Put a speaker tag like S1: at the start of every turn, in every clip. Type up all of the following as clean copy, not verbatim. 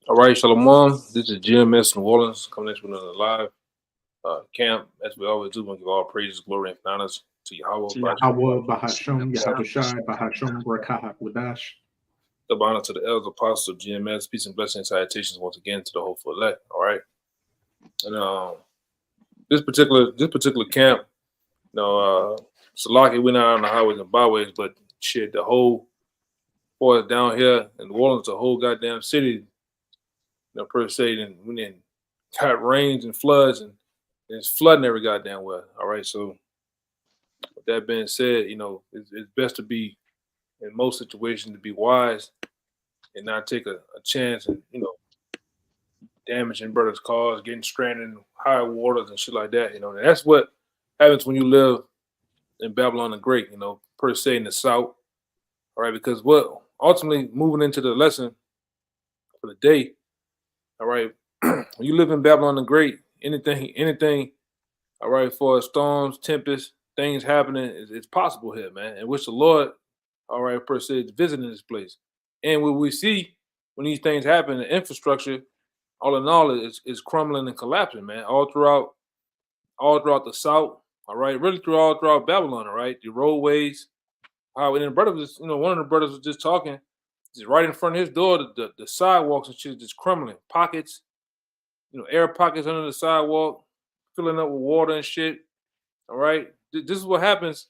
S1: All right, Shalom. This is GMS New Orleans coming at you with another live camp. As we always do, we give all praises, glory, and honors to Yahweh.
S2: To
S1: By
S2: Yahweh, Bahasham, Yahabushai, Bahasham, Rakahak Wadash.
S1: the honor to the elders, apostles of GMS. Peace and blessings, salutations once again to the hopeful elect. All right, and this particular camp, Salaki went out on the highways and byways, but shit, the whole boy down here in New Orleans, the whole goddamn city, per se, and we then got rains and floods and it's flooding every goddamn well. All right, so with that being said, it's best to be in most situations to be wise and not take a chance and damaging brothers' cars, getting stranded in high waters and shit like that. And that's what happens when you live in Babylon the Great. Per se in the South. All right, because what ultimately moving into the lesson for the day. All right, when you live in Babylon the Great, anything. All right, for storms, tempests, things happening, it's possible here, man. And which the Lord, all right, per se, is visiting this place. And what we see when these things happen, the infrastructure, all in all, is crumbling and collapsing, man. All throughout the South, all right, really all throughout Babylon, all right, the roadways. How and the brother was, one of the brothers was just talking, just right in front of his door, the sidewalks and shit just crumbling, pockets, air pockets under the sidewalk, filling up with water and shit. All right, this is what happens.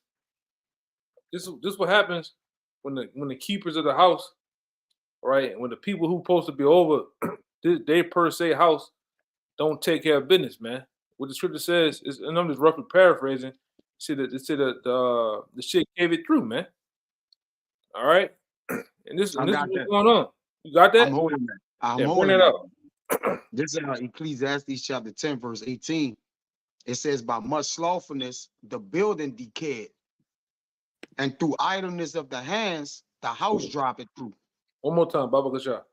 S1: This is what happens when the keepers of the house, all right, and when the people who supposed to be over they per se house don't take care of business, man. What the scripture says is, and I'm just roughly paraphrasing. The shit gave it through, man. All right, and this
S2: I
S1: is
S2: got
S1: what's
S2: that.
S1: going on. You got
S2: I'm
S1: that?
S2: holding that. I'm
S1: Yeah, bring
S2: holding
S1: that
S2: that.
S1: up.
S2: This is Ecclesiastes chapter 10, verse 18. It says, by much slothfulness, the building decayed, and through idleness of the hands, the house dropped through.
S1: One more time, Baba Kasha.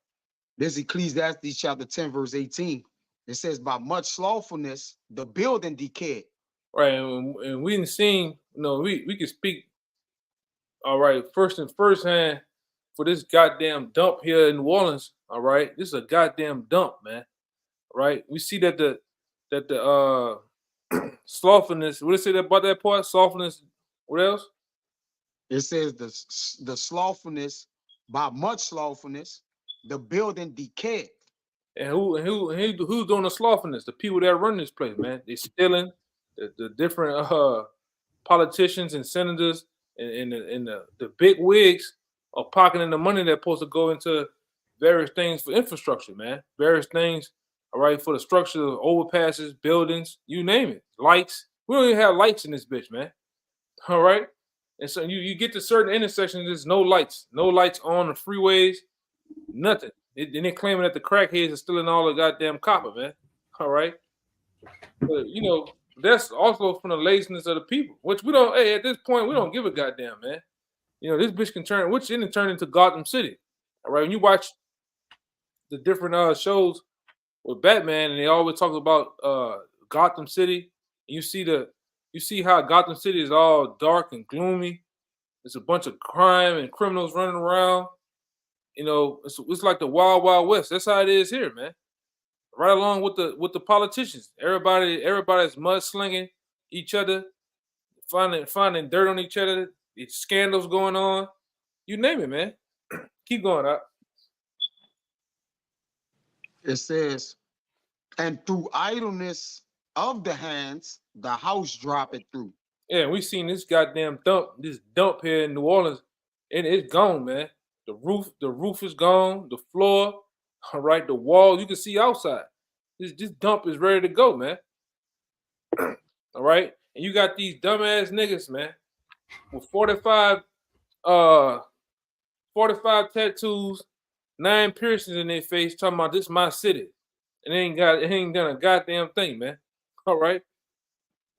S2: This is Ecclesiastes chapter 10, verse 18. It says, by much slothfulness, the building decayed.
S1: Right, and we didn't seen, we could speak, all right, first hand for this goddamn dump here in New Orleans. All right, this is a goddamn dump, man. Right, we see that the slothfulness. What did it say about that part? Slothfulness. What else?
S2: It says the slothfulness, by much slothfulness, the building decayed.
S1: And who's doing the slothfulness? The people that run this place, man. They stealing the different politicians and senators and the big wigs are pocketing the money that's supposed to go into various things for infrastructure, man. Various things, all right, for the structure of overpasses, buildings, you name it. Lights. We don't even have lights in this bitch, man. All right. And so you get to certain intersections, there's no lights on the freeways, nothing. And they're claiming that the crackheads are stealing all the goddamn copper, man. All right. But that's also from the laziness of the people, which we don't. Hey, at this point, we don't give a goddamn, man. This bitch can turn into Gotham City. All right, when you watch the different shows with Batman, and they always talk about Gotham City, and you see how Gotham City is all dark and gloomy. There's a bunch of crime and criminals running around. It's like the Wild Wild West. That's how it is here, man. Right along with the politicians. Everybody's mudslinging each other, finding dirt on each other. It's scandals going on. You name it, man. Keep going up.
S2: It says, and through idleness of the hands, the house dropped through.
S1: Yeah, we seen this goddamn dump here in New Orleans, and it's gone, man. The roof is gone. The floor, all right, the wall you can see outside. This dump is ready to go, man. All right, and you got these dumbass niggas, man, with 45 tattoos, 9 piercings in their face, talking about this my city, and it ain't done a goddamn thing, man. All right,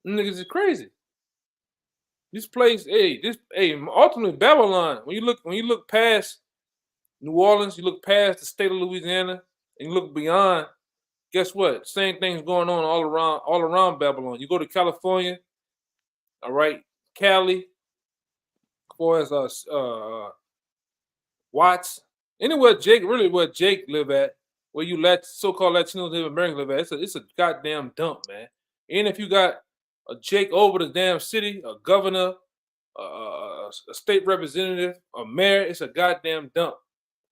S1: them niggas is crazy. This place, ultimately Babylon. When you look past New Orleans, you look past the state of Louisiana, and you look beyond. Guess what? Same things going on all around Babylon. You go to California, all right, Cali, as far as Watts, anywhere where Jake live at, where you so-called Latinos live, Americans live at. It's a goddamn dump, man. And if you got a Jake over the damn city, a governor, a state representative, a mayor, it's a goddamn dump.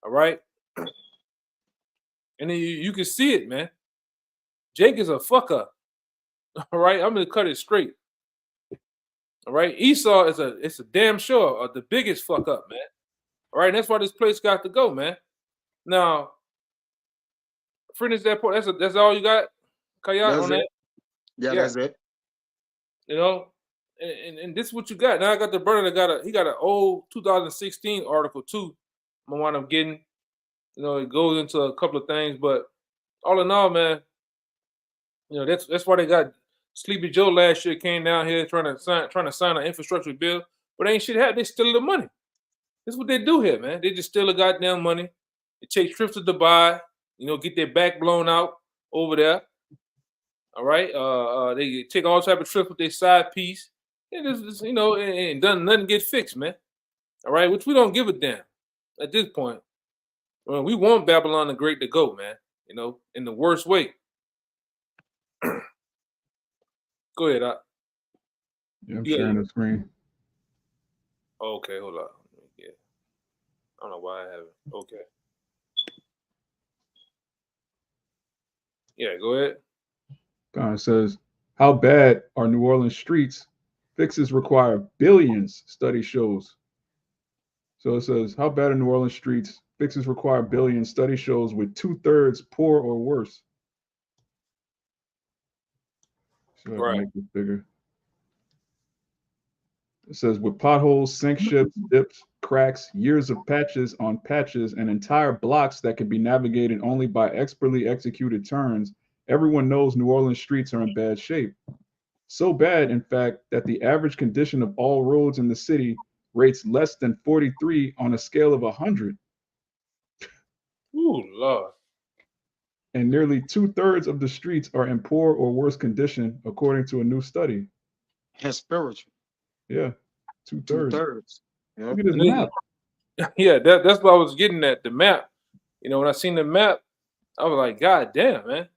S1: All right. And then you can see it, man. Jake is a fuck up. All right. I'm gonna cut it straight. All right. Esau is it's a damn sure the biggest fuck up, man. All right. And that's why this place got to go, man. Now, finish that point. That's all you got, Kayak, on that?
S2: Yeah, that's it.
S1: You know, and this is what you got. Now I got the brother that got an old 2016 article too. I'm gonna wind up getting. You know, it goes into a couple of things, but all in all, man, you know, that's why they got Sleepy Joe last year came down here trying to sign an infrastructure bill, but ain't shit happened. They steal the money. That's what they do here, man. They just steal the goddamn money. They take trips to Dubai, you know, get their back blown out over there. All right. They take all type of trips with their side piece. And this, you know, and done nothing get fixed, man. All right, which we don't give a damn at this point. Well, we want Babylon the Great to go, man. You know, in the worst way. Go ahead,
S3: Yeah, I'm sharing the screen.
S1: Okay, hold on. Yeah. I don't know why I haven't. Okay. Yeah, go ahead.
S3: It says, how bad are New Orleans streets? Fixes require billions, study shows. So it says, how bad are New Orleans streets? Fixes require billions, study shows, with 2/3 poor or worse. So I can make this bigger. It says, with potholes, sink ships, dips, cracks, years of patches on patches, and entire blocks that can be navigated only by expertly executed turns, everyone knows New Orleans streets are in bad shape. So bad, in fact, that the average condition of all roads in the city rates less than 43 on a scale of 100.
S1: Ooh, Lord.
S3: And nearly 2/3 of the streets are in poor or worse condition, according to a new study.
S2: That's spiritual.
S3: Yeah, 2/3.
S2: 2/3. Yep.
S3: Look at this map.
S1: Yeah, that's what I was getting at, the map. You know, when I seen the map, I was like, God damn, man.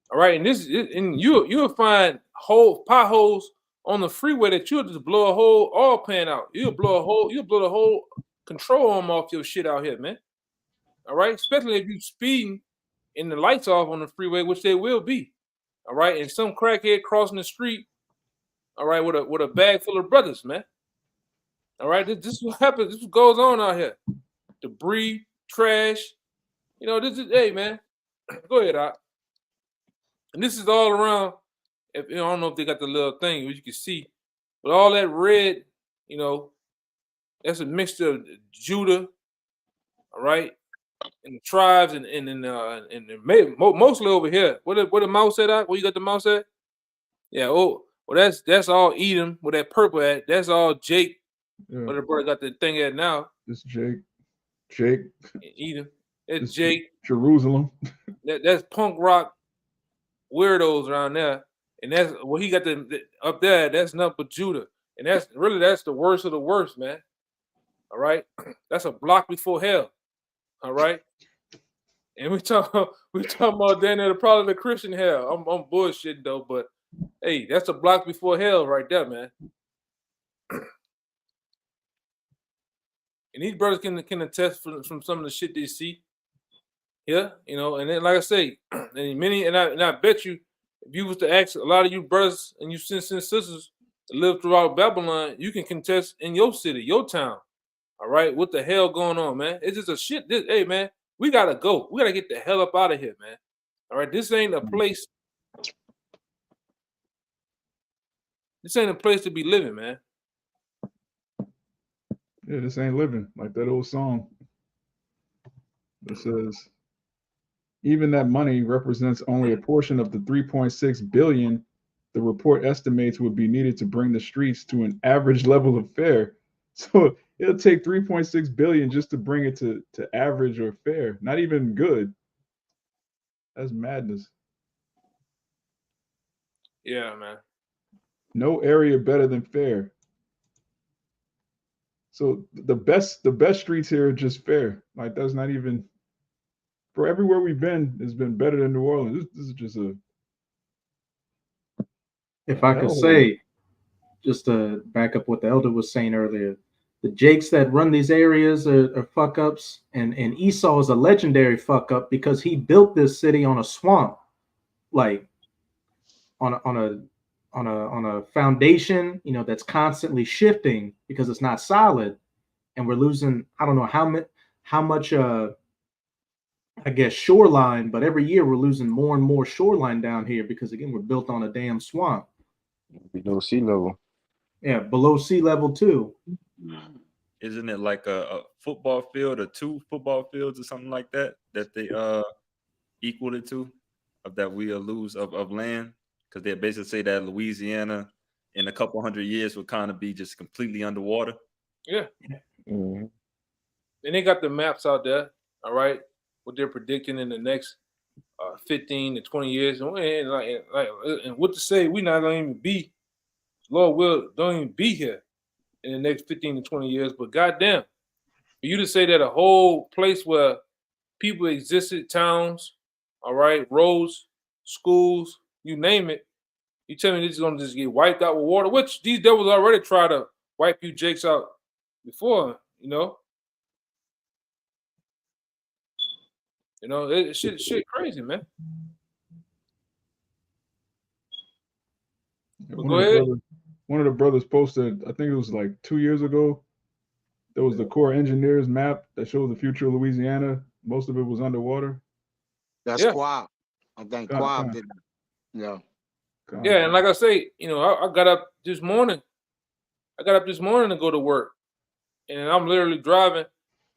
S1: All right, and you'll find whole potholes on the freeway that you'll just blow a whole oil pan out. You'll blow the whole control arm off your shit out here, man. All right, especially if you speeding and the lights off on the freeway, which they will be. All right, and some crackhead crossing the street. All right, with a bag full of brothers, man. All right, this is what happens. This is what goes on out here. Debris, trash. You know, this is hey, man. Go ahead, Doc. And this is all around. I don't know if they got the little thing which you can see, but all that red, you know, that's a mixture of Judah, all right, and the tribes, and mostly over here. What the mouse at? Where you got the mouse at? Yeah. Oh, well, that's all Edom. Where that purple at? That's all Jake.
S3: Yeah.
S1: Where the brother got the thing at now?
S3: This Jake.
S1: Edom. It's Jake.
S3: Jerusalem.
S1: That's punk rock weirdos around there, and that's what he got up there. That's nothing but Judah, and that's the worst of the worst, man. All right, that's a block before hell. All right, and we talking about then at probably the Christian hell. I'm bullshitting though, but hey, that's a block before hell right there, man. And these brothers can attest from some of the shit they see. Yeah, you know, and then like I say, and I bet you, if you was to ask a lot of you brothers and you sisters that live throughout Babylon, you can contest in your city, your town. All right, what the hell going on, man? It's just a shit. Hey, man, we gotta go. We gotta get the hell up out of here, man. All right, this ain't a place. This ain't a place to be living, man.
S3: Yeah, this ain't living, like that old song. It says, even that money represents only a portion of the 3.6 billion the report estimates would be needed to bring the streets to an average level of fair. So it'll take 3.6 billion just to bring it to average or fair, not even good. That's madness.
S1: Yeah, man.
S3: No area better than fair. So the best streets here are just fair. Like that's not even bro, everywhere we've been has been better than New Orleans. This is just a
S4: If I could
S3: hellhole.
S4: say, just to back up what the elder was saying earlier, the Jakes that run these areas are fuck ups, and Esau is a legendary fuck up because he built this city on a swamp, like on a foundation, you know, that's constantly shifting because it's not solid, and we're losing. I don't know how much I guess shoreline, but every year we're losing more and more shoreline down here because again we're built on a damn swamp.
S5: Below sea level.
S4: Yeah, below sea level too.
S6: Isn't it like a football field or 2 football fields or something like that they equal it to, of that we'll lose of land? Because they basically say that Louisiana in a couple hundred years will kind of be just completely underwater.
S1: Yeah.
S5: Mm-hmm.
S1: And they got the maps out there, all right, what they're predicting in the next 15 to 20 years. And what to say, we're not going to even be, Lord will, don't even be here in the next 15 to 20 years. But goddamn, for you to say that a whole place where people existed, towns, all right, roads, schools, you name it, you tell me this is going to just get wiped out with water, which these devils already try to wipe you jakes out before, you know. You know, shit crazy, man.
S3: One of the brothers posted, I think it was like 2 years ago. There was the Corps Engineers map that shows the future of Louisiana. Most of it was underwater.
S2: That's Quab. I think Quab did that. Yeah.
S1: Yeah, and like I say, you know, I got up this morning. I got up this morning to go to work, and I'm literally driving,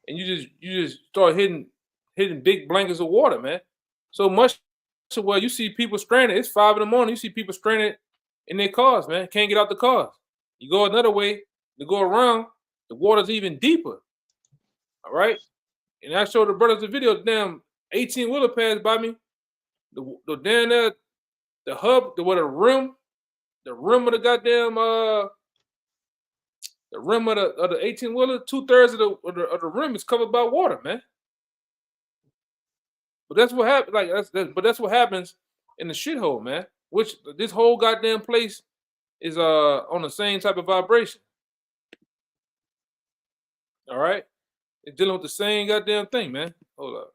S1: and you just start hitting big blankets of water, man. So much to where you see people stranded. It's 5 a.m. You see people stranded in their cars, man. Can't get out the cars. You go another way to go around, the water's even deeper. All right. And I showed the brothers the video. The damn 18-wheeler passed by me. The damn the hub, the rim of the goddamn the rim of the 18-wheeler, 2/3 of the rim is covered by water, man. But that's what happens. But that's what happens in the shithole, man. Which this whole goddamn place is on the same type of vibration. All right, it's dealing with the same goddamn thing, man. Hold up.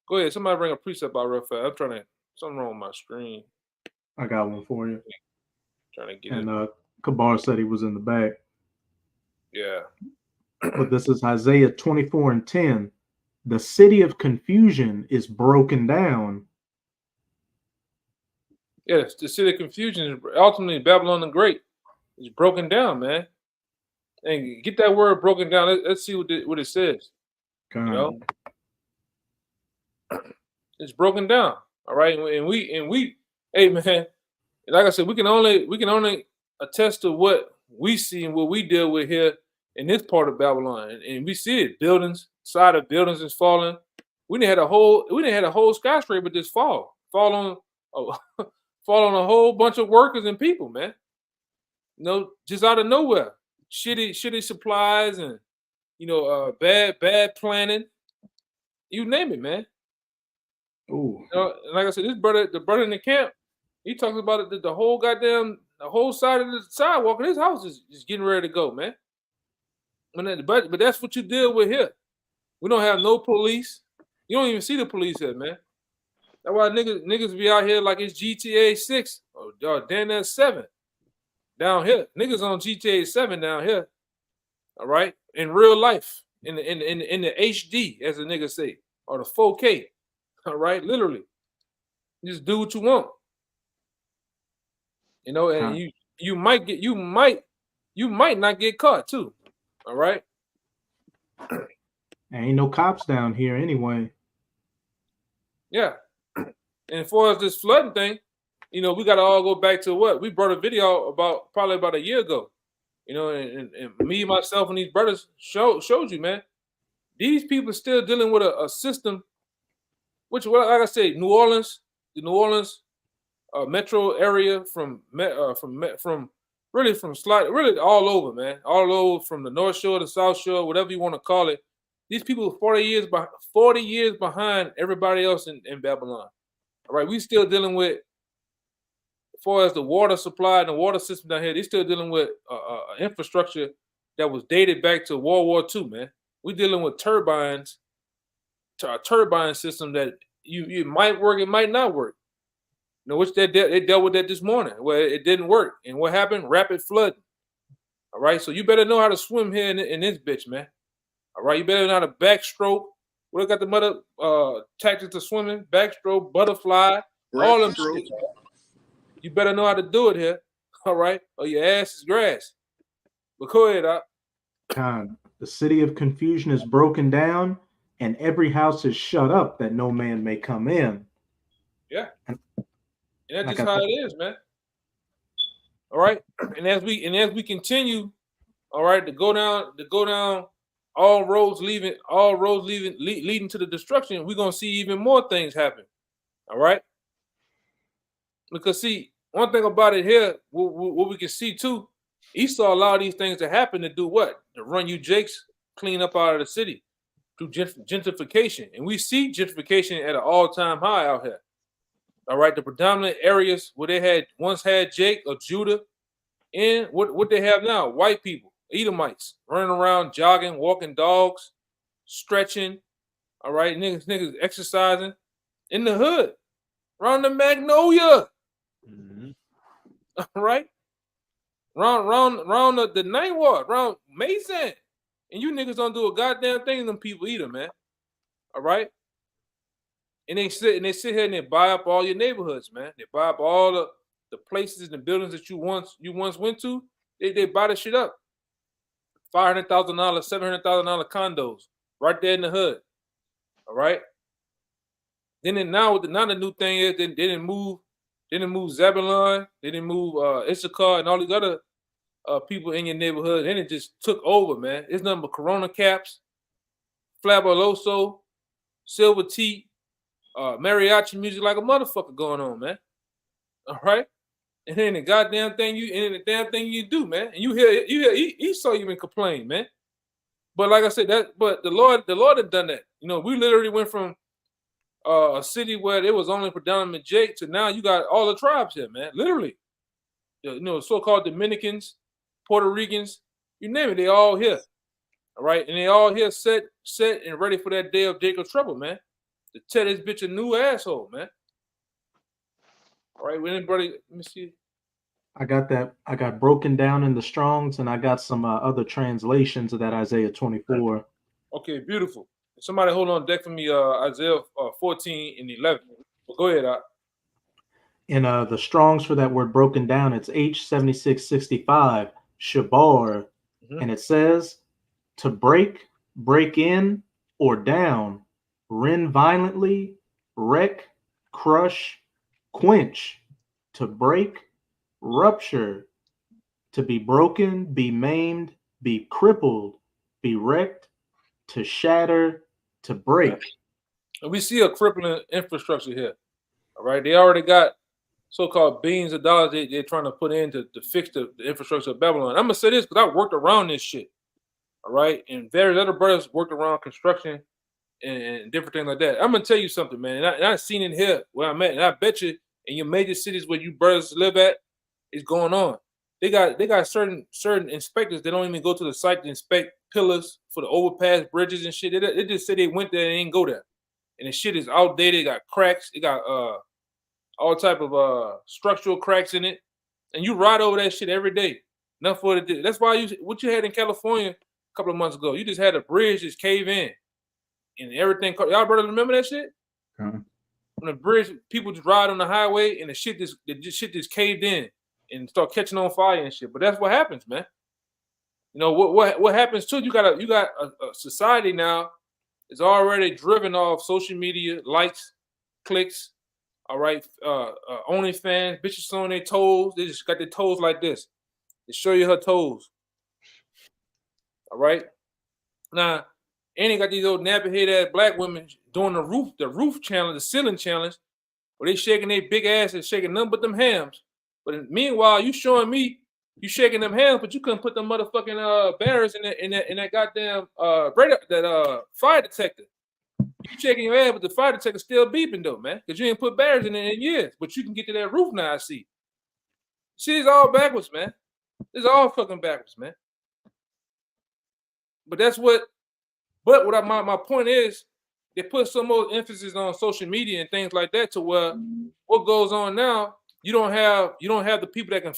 S1: Go ahead. Somebody bring a precept out real fast. I'm trying to. Something wrong with my screen.
S4: I got one for you.
S1: Trying to get
S4: it. And Kabar said he was in the back.
S1: Yeah.
S4: But this is Isaiah 24:10. The city of confusion is broken down.
S1: Yes, the city of confusion is ultimately Babylon the Great is broken down, man. And get that word broken down. Let's see what it says. You know, it's broken down. All right, and we, hey man, like I said, we can only attest to what we see and what we deal with here in this part of Babylon, and we see it. Side of buildings is falling. We didn't had a whole skyscraper just fall on a whole bunch of workers and people, man. You know, just out of nowhere. Shitty supplies and bad planning. You name it, man.
S4: Ooh.
S1: You know, like I said, the brother in the camp, he talks about it. The whole side of the sidewalk of his house is getting ready to go, man. But that's what you deal with here. We don't have no police. You don't even see the police here, man. That's why niggas be out here like it's GTA 6 or damn near 7 down here. Niggas on GTA 7 down here. All right, in real life, in the HD, as the nigga say, or the 4K. All right, literally, just do what you want. You know, and you might not get caught too. All right.
S4: Ain't no cops down here anyway.
S1: Yeah. And as far as this flooding thing, you know, we got to all go back to what we brought a video probably about a year ago. You know, and me, myself, and these brothers showed you, man. These people are still dealing with a system, which, well, like I say, the New Orleans metro area from really all over, man, all over from the North Shore to South Shore, whatever you want to call it. These people are 40 years behind everybody else in Babylon. All right, we still dealing with, as far as the water supply and the water system down here, they're still dealing with infrastructure that was dated back to World War II, man. We're dealing with turbines, a turbine system that you might work, it might not work. You know, which they dealt with that this morning, where it didn't work. And what happened? Rapid flooding. All right, so you better know how to swim here in this bitch, man. All right, you better know how to backstroke. We got the mother tactics of swimming, backstroke, butterfly, all them shit. You better know how to do it here. All right, or your ass is grass. But go ahead,
S4: Khan, the city of confusion is broken down, and every house is shut up that no man may come in.
S1: Yeah, and that's just how it is, man. All right, and as we continue, all right, to go down, all roads leading to the destruction, we're gonna see even more things happen. All right, because see, one thing about it here, what we can see too, Esau allowed these things to happen to do what? To run you Jakes clean up out of the city through gentrification, and we see gentrification at an all-time high out here. All right, the predominant areas where they once had Jake or Judah, and what they have now, white people, Edomites, running around, jogging, walking dogs, stretching. All right, niggas exercising in the hood, around the Magnolia.
S5: Mm-hmm.
S1: All right, round the Ninth Ward, around Mason, and you niggas don't do a goddamn thing to them people either, man. All right. And they sit here and they buy up all your neighborhoods, man. They buy up all the places and the buildings that you once went to. They buy the shit up. $500,000, $700,000 condos right there in the hood. All right. Now the new thing is they didn't move Zebulon, they didn't move Issachar and all these other people in your neighborhood. And it just took over, man. It's nothing but Corona caps, Flaboloso, Silver Tea. Mariachi music like a motherfucker going on, man. All right, and then the goddamn thing you do, man. And you hear Esau even complain, man. But like I said, the Lord had done that. You know, we literally went from a city where it was only predominant Jake to now you got all the tribes here, man. Literally, you know, so-called Dominicans, Puerto Ricans, you name it, they all here. All right, and they all here set and ready for that day of Jacob's trouble, man. To tell this bitch a new asshole, man. All right, when anybody, let me see.
S4: I got broken down in the Strongs, and I got some other translations of that Isaiah 24.
S1: Okay, beautiful. Somebody hold on deck for me, Isaiah 14 and 11. Well, go ahead,
S4: In the Strongs for that word broken down, it's H7665, Shabar, and it says to break in, or down, rend violently, wreck, crush, quench, to break, rupture, to be broken, be maimed, be crippled, be wrecked, to shatter, to break.
S1: And we see a crippling infrastructure here. All right, they already got so-called billions of dollars they're trying to put in to fix the infrastructure of Babylon. I'm gonna say this because I worked around this shit. All right, and various other brothers worked around construction and different things like that. I'm gonna tell you something, man. And I've seen it here where I'm at, and I bet you in your major cities where you brothers live at, it's going on. They got certain inspectors that don't even go to the site to inspect pillars for the overpass bridges and shit. They just say they went there and ain't go there, and the shit is outdated. It got cracks. It got all type of structural cracks in it, and you ride over that shit every day. Enough for it. That's why what you had in California a couple of months ago. You just had a bridge just cave in. And everything, y'all brothers remember that shit? When the bridge, people just ride on the highway and the shit just caved in and start catching on fire and shit. But that's what happens, man. You know what happens too? You got a society now is already driven off social media, likes, clicks. All right, OnlyFans, bitches on their toes. They just got their toes like this. They show you her toes. All right, now. And they got these old nappy head ass black women doing the roof challenge, the ceiling challenge, where they shaking their big ass and shaking nothing but them hams. But meanwhile, you showing me You shaking them hands, but you couldn't put them motherfucking barriers in that goddamn fire detector. You shaking your head, but the fire detector still beeping though, man, because you ain't put barriers in it in years. But you can get to that roof now. I see. Shit is all backwards, man. It's all fucking backwards, man. But that's what. But what my point is, they put so much emphasis on social media and things like that to where what goes on now, you don't have the people that can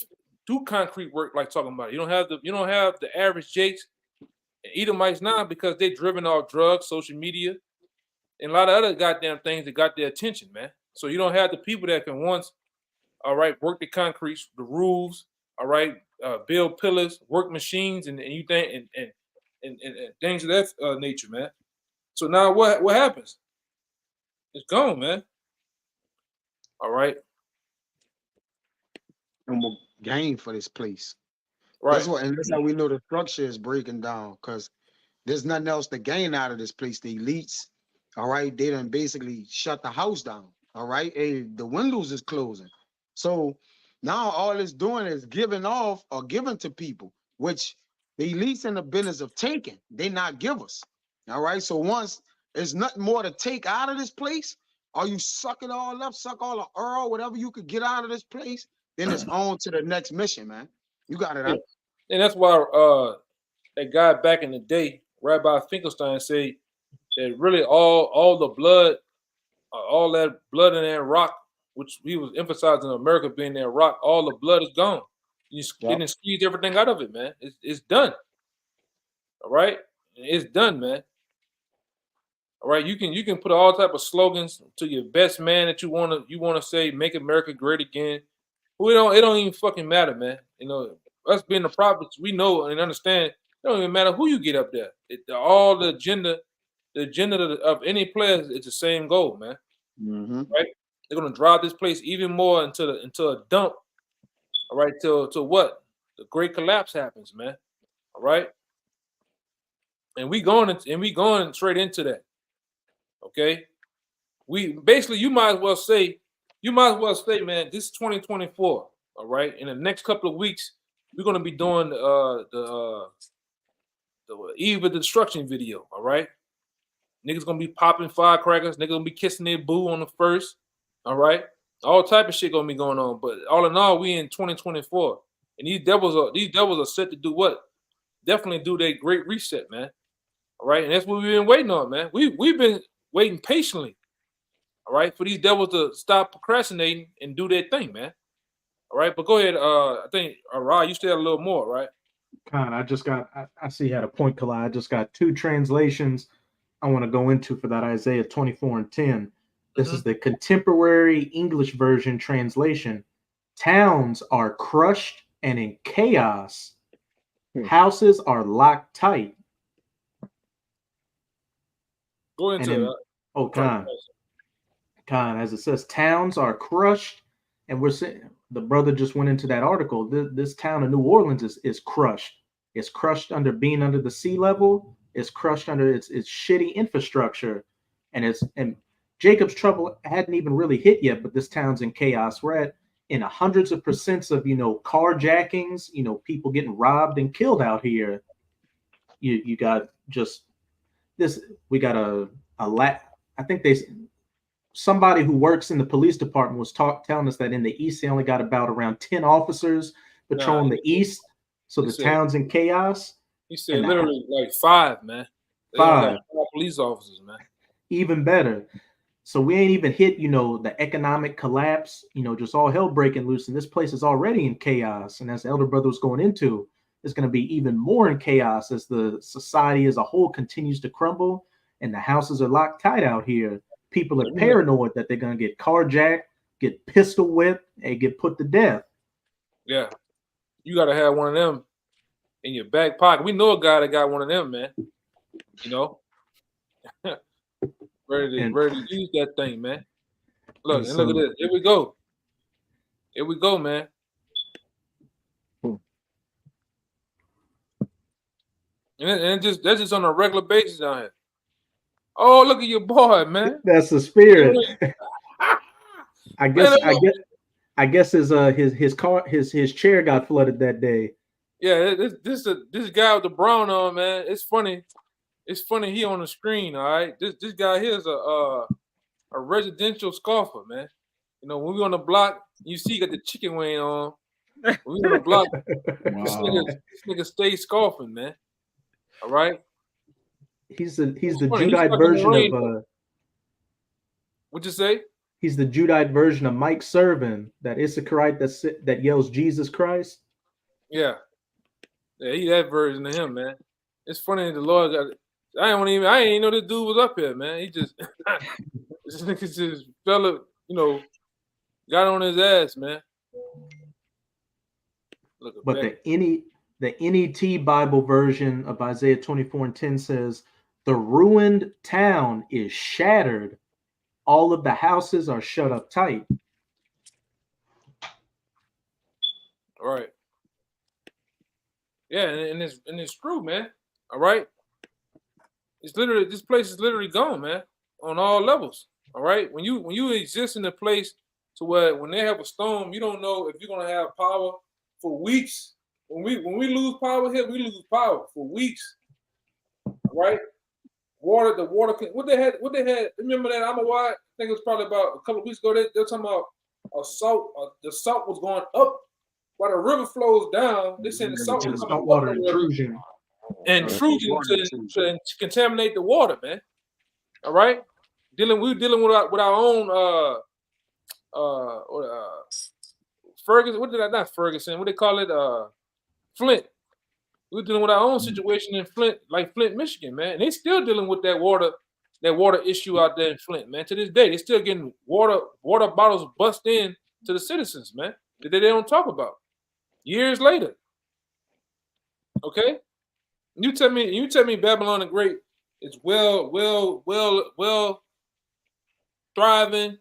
S1: do concrete work like talking about it. You don't have the average Jakes and Edomites now because they're driven off drugs, social media, and a lot of other goddamn things that got their attention, man. So you don't have the people that can once, all right, work the concrete, the roofs, all right, build pillars, work machines, and you think and things of that nature, man. So now what happens? It's gone, man. All right.
S2: And we'll gain for this place.
S1: Right.
S2: That's how we know the structure is breaking down, because there's nothing else to gain out of this place. The elites, all right, they done basically shut the house down. All right. Hey, the windows is closing. So now all it's doing is giving off or giving to people, which the elites in the business of taking, they not give us. All right. So once there's nothing more to take out of this place, or you suck it all up, suck all the oil, whatever you could get out of this place, then it's on to the next mission, man. You got it.
S1: Yeah. And that's why that guy back in the day, Rabbi Finkelstein, said that really all the blood, all that blood in that rock, which he was emphasizing America being that rock, all the blood is gone. You didn't squeeze everything out of it, man. It's done. All right, it's done, man. All right, you can put all type of slogans to your best man that you wanna say, make America great again. It don't even fucking matter, man. You know, us being the prophets, we know and understand. It don't even matter who you get up there. All the agenda of any player is the same goal, man.
S2: Mm-hmm.
S1: Right? They're gonna drive this place even more into a dump. All right, till what? The great collapse happens, man. All right, and we going straight into that. Okay, we basically you might as well say, man, this is 2024. All right, in the next couple of weeks, we're gonna be doing the Eve of Destruction video. All right, niggas gonna be popping firecrackers. Niggas gonna be kissing their boo on the first. All right, all type of shit gonna be going on. But all in all, we in 2024, and these devils are set to do what? Definitely do their great reset, man. All right, and that's what we've been waiting on, man. We've been waiting patiently. All right, for these devils to stop procrastinating and do their thing, man. All right, but go ahead. I think Rod, you still have a little more, right?
S4: Con, I see you had a point, Kalai. I just got two translations I want to go into for that Isaiah 24:10. This is the contemporary English version translation. Towns are crushed and in chaos. Houses are locked tight.
S1: Go into that.
S4: Oh, Con, as it says, towns are crushed, and we're saying the brother just went into that article. This town of New Orleans is crushed. It's crushed being under the sea level. It's crushed under its shitty infrastructure, and Jacob's trouble hadn't even really hit yet. But this town's in chaos. We're in hundreds of percents of carjackings. People getting robbed and killed out here. You got just this. We got I think somebody who works in the police department was telling us that in the East, they only got about around 10 officers patrolling the East. So the town's in chaos.
S1: He said literally like 5, man. They
S4: 5
S1: police officers, man.
S4: Even better. So we ain't even hit, the economic collapse, just all hell breaking loose. And this place is already in chaos. And as the elder brother was going into, it's going to be even more in chaos as the society as a whole continues to crumble and the houses are locked tight out here. People are paranoid that they're going to get carjacked, get pistol whipped, and get put to death.
S1: Yeah. You got to have one of them in your back pocket. We know a guy that got one of them, man. Ready to use that thing, man. Look, and look at this. Here we go. Here we go, man. And that's just on a regular basis down here. Oh, look at your boy, man.
S4: That's the spirit. I guess I guess his car his chair got flooded that day.
S1: Yeah, this guy with the brown on, man. It's funny. It's funny he on the screen. All right, this guy here is a residential scoffer, man. You know, when we on the block, you see he got the chicken wing on. When we on the block,
S3: Wow.
S1: this nigga stay scoffing, man. All right.
S4: He's the
S1: It's funny. He
S4: Judite
S1: stuck in the
S4: version
S1: rain.
S4: of
S1: What'd you say?
S4: he's the Judite version of Mike Servin, that Issacharite that yells Jesus Christ.
S1: Yeah. Yeah, he that version of him, man. It's funny the Lord got. I ain't know this dude was up here, man. He just this nigga just fella, you know, got on his ass, man. Look at
S4: But
S1: that.
S4: the NET Bible version of Isaiah 24:10 says, "The ruined town is shattered. All of the houses are shut up tight."
S1: All right. Yeah, and it's true, man. All right. It's literally this place is literally gone, man, on all levels. All right. When you exist in a place to where when they have a storm, you don't know if you're gonna have power for weeks. When we lose power here, we lose power for weeks. All right. The water. What they had. Remember that? I'm a why. I think it was probably about a couple of weeks ago. They're talking about the salt was going up while the river flows down. They saying the salt
S4: And
S1: was
S4: the
S1: coming up
S4: saltwater
S1: the river,
S4: intrusion.
S1: intrusion
S2: Water
S1: to
S2: intrusion.
S1: contaminate the water, man. All right, we're dealing with our own Ferguson. Not Ferguson? What they call it? Flint. We're dealing with our own situation in Flint, like Flint, Michigan, man. And they still dealing with that water issue out there in Flint, man. To this day, they still getting water bottles bust in to the citizens, man. That they don't talk about years later. Okay, you tell me Babylon the Great is well thriving.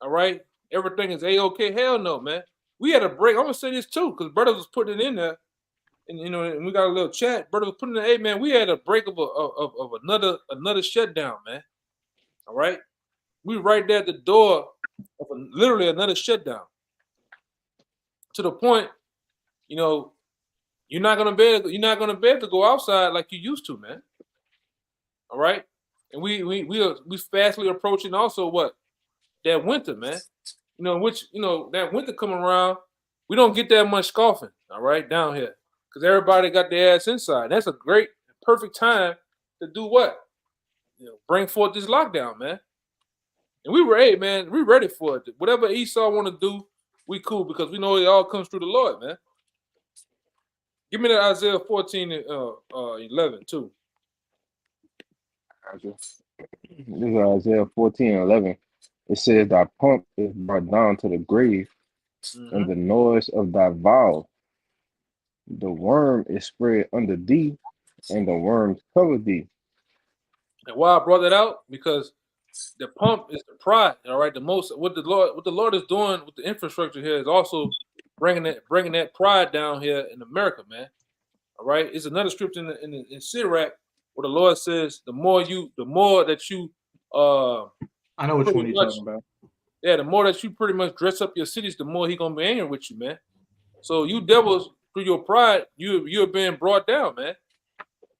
S1: All right, everything is a-okay. Hell no, man. We had a break. I'm gonna say this too, because brother was putting it in there. And you know, and we got a little chat. Brother was putting in, hey man, we had a break of another shutdown, man. All right, we right there at the door of literally another shutdown. To the point, you know, you're not gonna be able to go outside like you used to, man. All right, and we fastly approaching also what that winter, man. You know, that winter coming around, we don't get that much scoffing. All right, down here. Because everybody got their ass inside. That's a great, perfect time to do what? You know, bring forth this lockdown, man. And we ready for it. Whatever Esau want to do, we cool because we know it all comes through the Lord, man. Give me that Isaiah 14 and 11 too.
S5: This is Isaiah 14:11. It says, "Thy pomp is brought down to the grave, and the noise of thy vow. The worm is spread under thee, and the worms cover thee."
S1: And why I brought that out? Because the pump is the pride. All right, the most what the Lord is doing with the infrastructure here is also bringing that pride down here in America, man. All right, it's another scripture in Sirach where the Lord says, the more that you
S4: I know which
S1: pretty
S4: one you're
S1: much,
S4: talking about.
S1: yeah, the more that you pretty much dress up your cities, the more He gonna be angry with you, man. So you devils, through your pride, you're being brought down, man.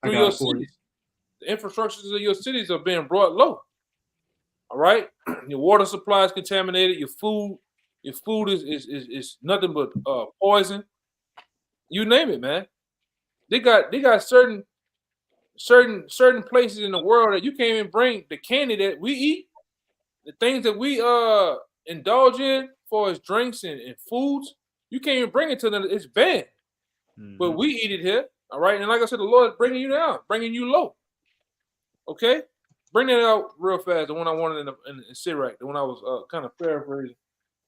S4: I
S1: Through
S4: got
S1: your
S4: it for you.
S1: cities, the infrastructures of your cities are being brought low. All right, your water supply is contaminated. Your food is nothing but poison. You name it, man. They got certain places in the world that you can't even bring the candy that we eat, the things that we indulge in for as drinks and foods. You can't even bring it to them. It's banned, but we eat it here. All right, and like I said, the Lord is bringing you down, bringing you low. Okay, bring that out real fast. The one I wanted in Sirach, the one I was kind of paraphrasing.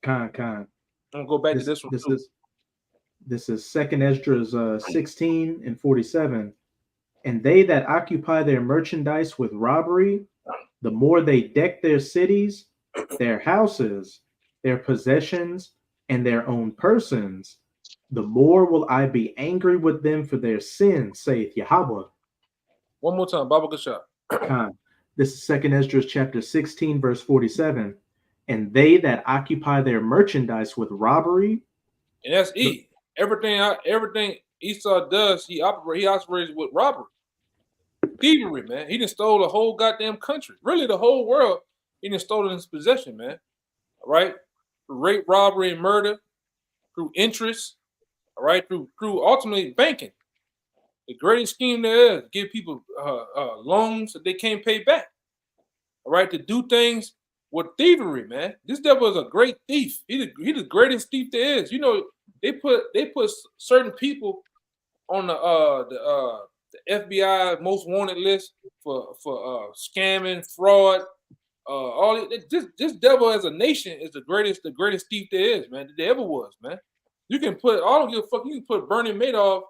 S4: Kind.
S1: I'm gonna go back to this one too.
S4: This is Second Esdras 16 and 47. And they that occupy their merchandise with robbery, the more they deck their cities, their houses, their possessions, and their own persons, the more will I be angry with them for their sins, saith Yahweh.
S1: One more time, Baba Gashah.
S4: This is Second Esdras chapter 16, verse 47. and they that occupy their merchandise with robbery.
S1: And that's E. Everything Esau does, he operates with robbery. Thievery, man. He done stole the whole goddamn country. Really, the whole world, he done stole in his possession, man. All right? Through rape, robbery, and murder, through interest, all right, through ultimately banking. The greatest scheme there is give people loans that they can't pay back. All right, to do things with thievery, man. This devil is a great thief. He the greatest thief there is. You know, they put certain people on the FBI most wanted list for scamming, fraud, all this devil as a nation is the greatest thief there is, man. That there ever was, man. You can put I don't give a fuck. You can put Bernie Madoff.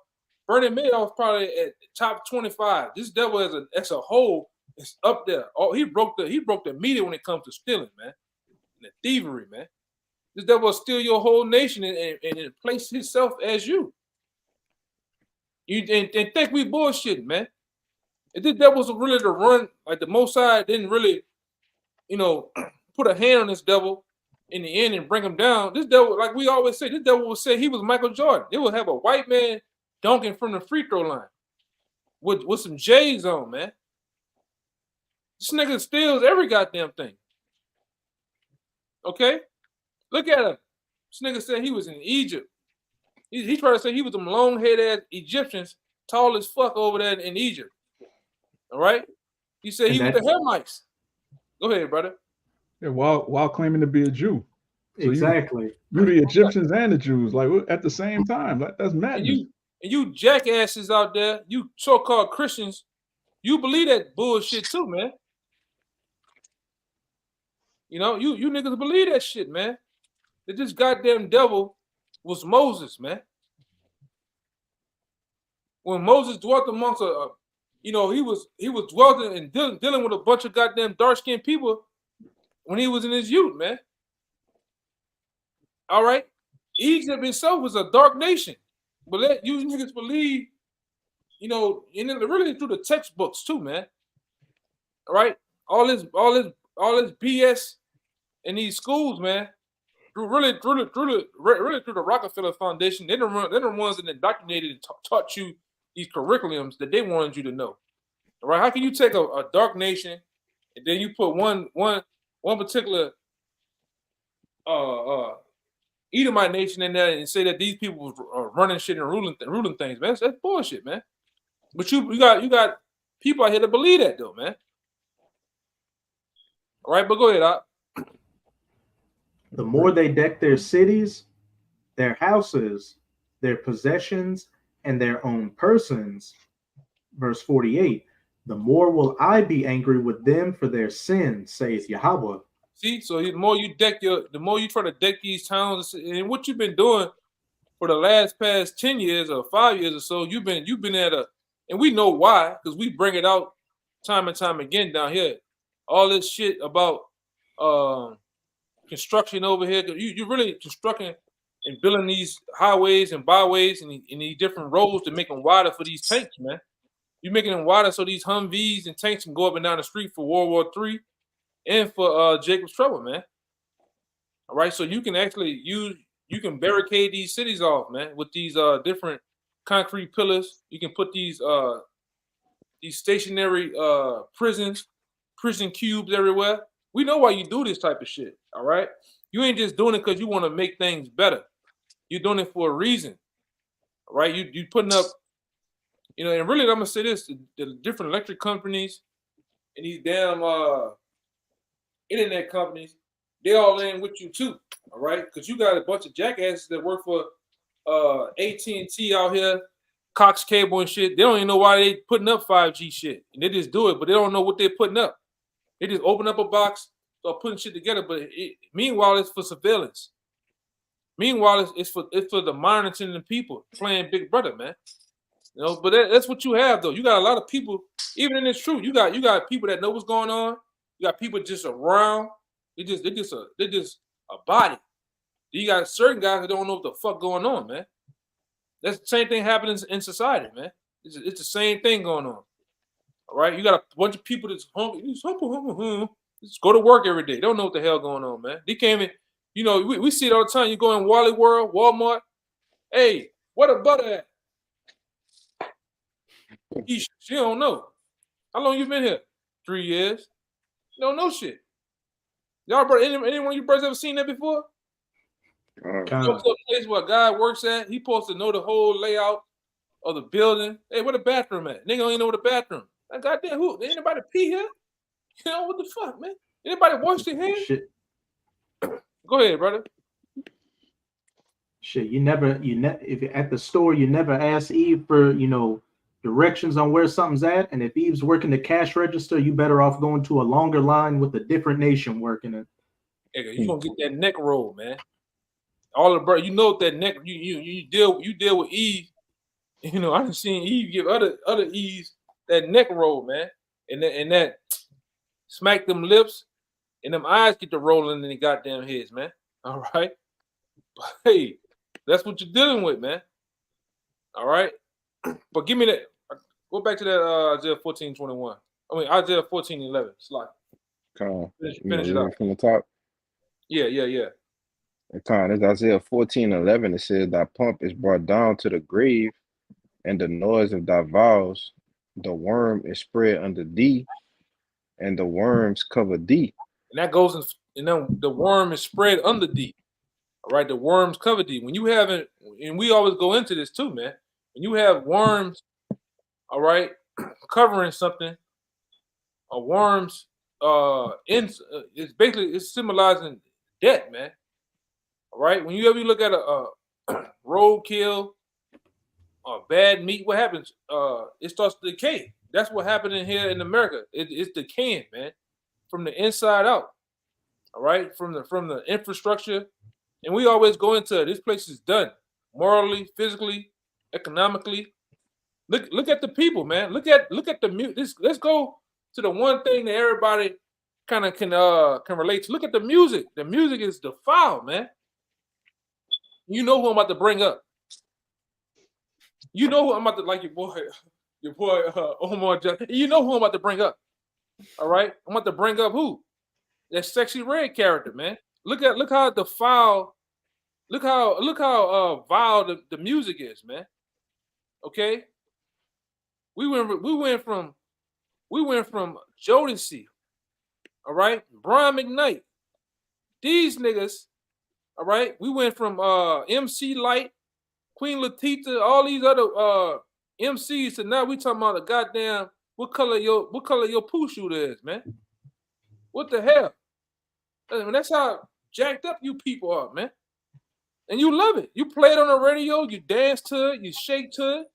S1: Bernie Madoff probably at top 25. This devil as a whole is up there. Oh, he broke the meter when it comes to stealing, man, and the thievery, man. This devil will steal your whole nation and place himself as you. You and think we bullshitting, man. If this devil was really to run, like the Mossad didn't really, put a hand on this devil in the end and bring him down. This devil, like we always say, this devil would say he was Michael Jordan. They would have a white man dunking from the free throw line with some J's on, man. This nigga steals every goddamn thing. Okay? Look at him. This nigga said he was in Egypt. He tried to say he was them long-haired ass Egyptians, tall as fuck over there in Egypt. All right? He said he was the Hamites. Go ahead, brother.
S3: Yeah, while claiming to be a Jew. So
S4: exactly.
S3: You the Egyptians and the Jews, like at the same time. Like, that's madness.
S1: And you jackasses out there, you so-called Christians, you believe that bullshit too, man. You know, you niggas believe that shit, man. That this goddamn devil was Moses, man. When Moses dwelt amongst he was dwelling and dealing with a bunch of goddamn dark-skinned people when he was in his youth, man. All right? Egypt itself was a dark nation. But let you niggas believe, and then really through the textbooks too, man. All right? All this BS in these schools, man. Through the Rockefeller Foundation, they're the ones that indoctrinated and taught you these curriculums that they wanted you to know. All right? How can you take a dark nation and then you put one particular Edomite nation in there and say that these people are running shit and ruling things, man? That's bullshit, man. But you got people out here that believe that though, man. All right, but go ahead, Op.
S4: The more they deck their cities, their houses, their possessions, and their own persons, verse 48, the more will I be angry with them for their sins, saith Yahweh.
S1: See, so the more you try to deck these towns, and what you've been doing for the past 10 years or 5 years or so, you've been and we know why, because we bring it out time and time again down here. All this shit about construction over here. You're really constructing and building these highways and byways and these different roads to make them wider for these tanks, man. You're making them wider so these Humvees and tanks can go up and down the street for World War III and for Jacob's Trouble, man. All right, so you can actually you can barricade these cities off, man, with these different concrete pillars. You can put these stationary prison cubes everywhere. We know why you do this type of shit, all right? You ain't just doing it because you want to make things better. You're doing it for a reason, all right? You putting up, and really I'm gonna say this: the different electric companies and these damn internet companies, they all in with you too, all right? Because you got a bunch of jackasses that work for AT&T out here, Cox Cable and shit. They don't even know why they putting up 5G shit, and they just do it, but they don't know what they're putting up. They just open up a box, start putting shit together, but meanwhile it's for surveillance. Meanwhile it's for the monitoring the people playing Big Brother, man. But that's what you have though. You got a lot of people, even in this truth. You got people that know what's going on. You got people just around. They're just a body. You got certain guys that don't know what the fuck going on, man. That's the same thing happening in society, man. It's the same thing going on. All right, you got a bunch of people that's hungry. Just go to work every day. They don't know what the hell going on, man. They came in, you know, we see it all the time. You go in Wally World, Walmart. Hey, what a butter at? She don't know. How long you been here? 3 years. You don't know shit. Y'all, bro, anyone of you brothers ever seen that before? You go to a place where a guy works at, he supposed to know the whole layout of the building. Hey, where the bathroom at? Nigga don't even know where the bathroom. Like, goddamn, who? Anybody pee here? You know, what the fuck, man? Anybody wash their hands?
S4: Shit.
S1: Go ahead, brother.
S4: Shit, if you're at the store, you never ask Eve for, directions on where something's at. And if Eve's working the cash register, you better off going to a longer line with a different nation working it.
S1: Hey, you gonna get that neck roll, man. All the bro, you know that neck. You deal with Eve. You know, I done seen Eve give other Eves that neck roll, man, and that smack them lips and them eyes get to rolling in the goddamn heads, man. All right, but hey, that's what you're dealing with, man. All right, but give me that. Go back to that Isaiah 14:21. I mean Isaiah 14:11. Slide. Finish it up
S5: from the top.
S1: Yeah.
S5: It's Isaiah 14:11. It says, "Thy pomp is brought down to the grave, and the noise of thy vows, the worm is spread under thee, and the worms cover thee."
S1: And that goes in, the worm is spread under thee. All right, the worms cover thee. When you haven't, and we always go into this too, man. When you have worms, all right, covering something, worms, it's basically it's symbolizing death, man. All right, when you ever look at a roadkill, bad meat, what happens? It starts to decay. That's what happened in here in America. It's decaying, man, from the inside out. All right, from the infrastructure, and we always go into this place is done morally, physically, economically. Look at the people, man. Look at the music. Let's go to the one thing that everybody kind of can relate to. Look at the music. The music is defiled, man. You know who I'm about to bring up. You know who I'm about to, like your boy Omar Johnson. You know who I'm about to bring up. All right, I'm about to bring up who? That Sexy Red character, man. Look how defiled. Look how vile the music is, man. Okay. We went from Jodeci, all right, Brian McKnight. These niggas, all right. We went from MC Light, Queen Latifah, all these other MCs to now we talking about a goddamn what color your poo shooter is, man. What the hell? I mean, that's how jacked up you people are, man. And you love it. You play it on the radio, you dance to it, you shake to it.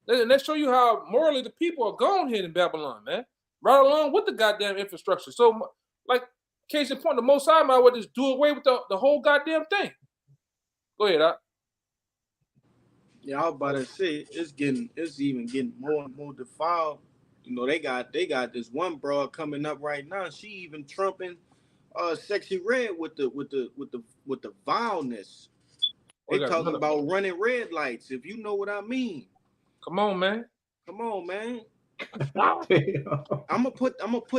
S1: And that show you how morally the people are gone here in Babylon, man. Right along with the goddamn infrastructure. So, like, case in point, the Most High might well just do away with the whole goddamn thing. Go ahead, Doc.
S7: Yeah, I was about to say it's even getting more and more defiled. You know, they got this one broad coming up right now. She even trumping Sexy Red with the vileness. They talking about running red lights, if you know what I mean.
S1: Come on, man.
S7: I'm gonna put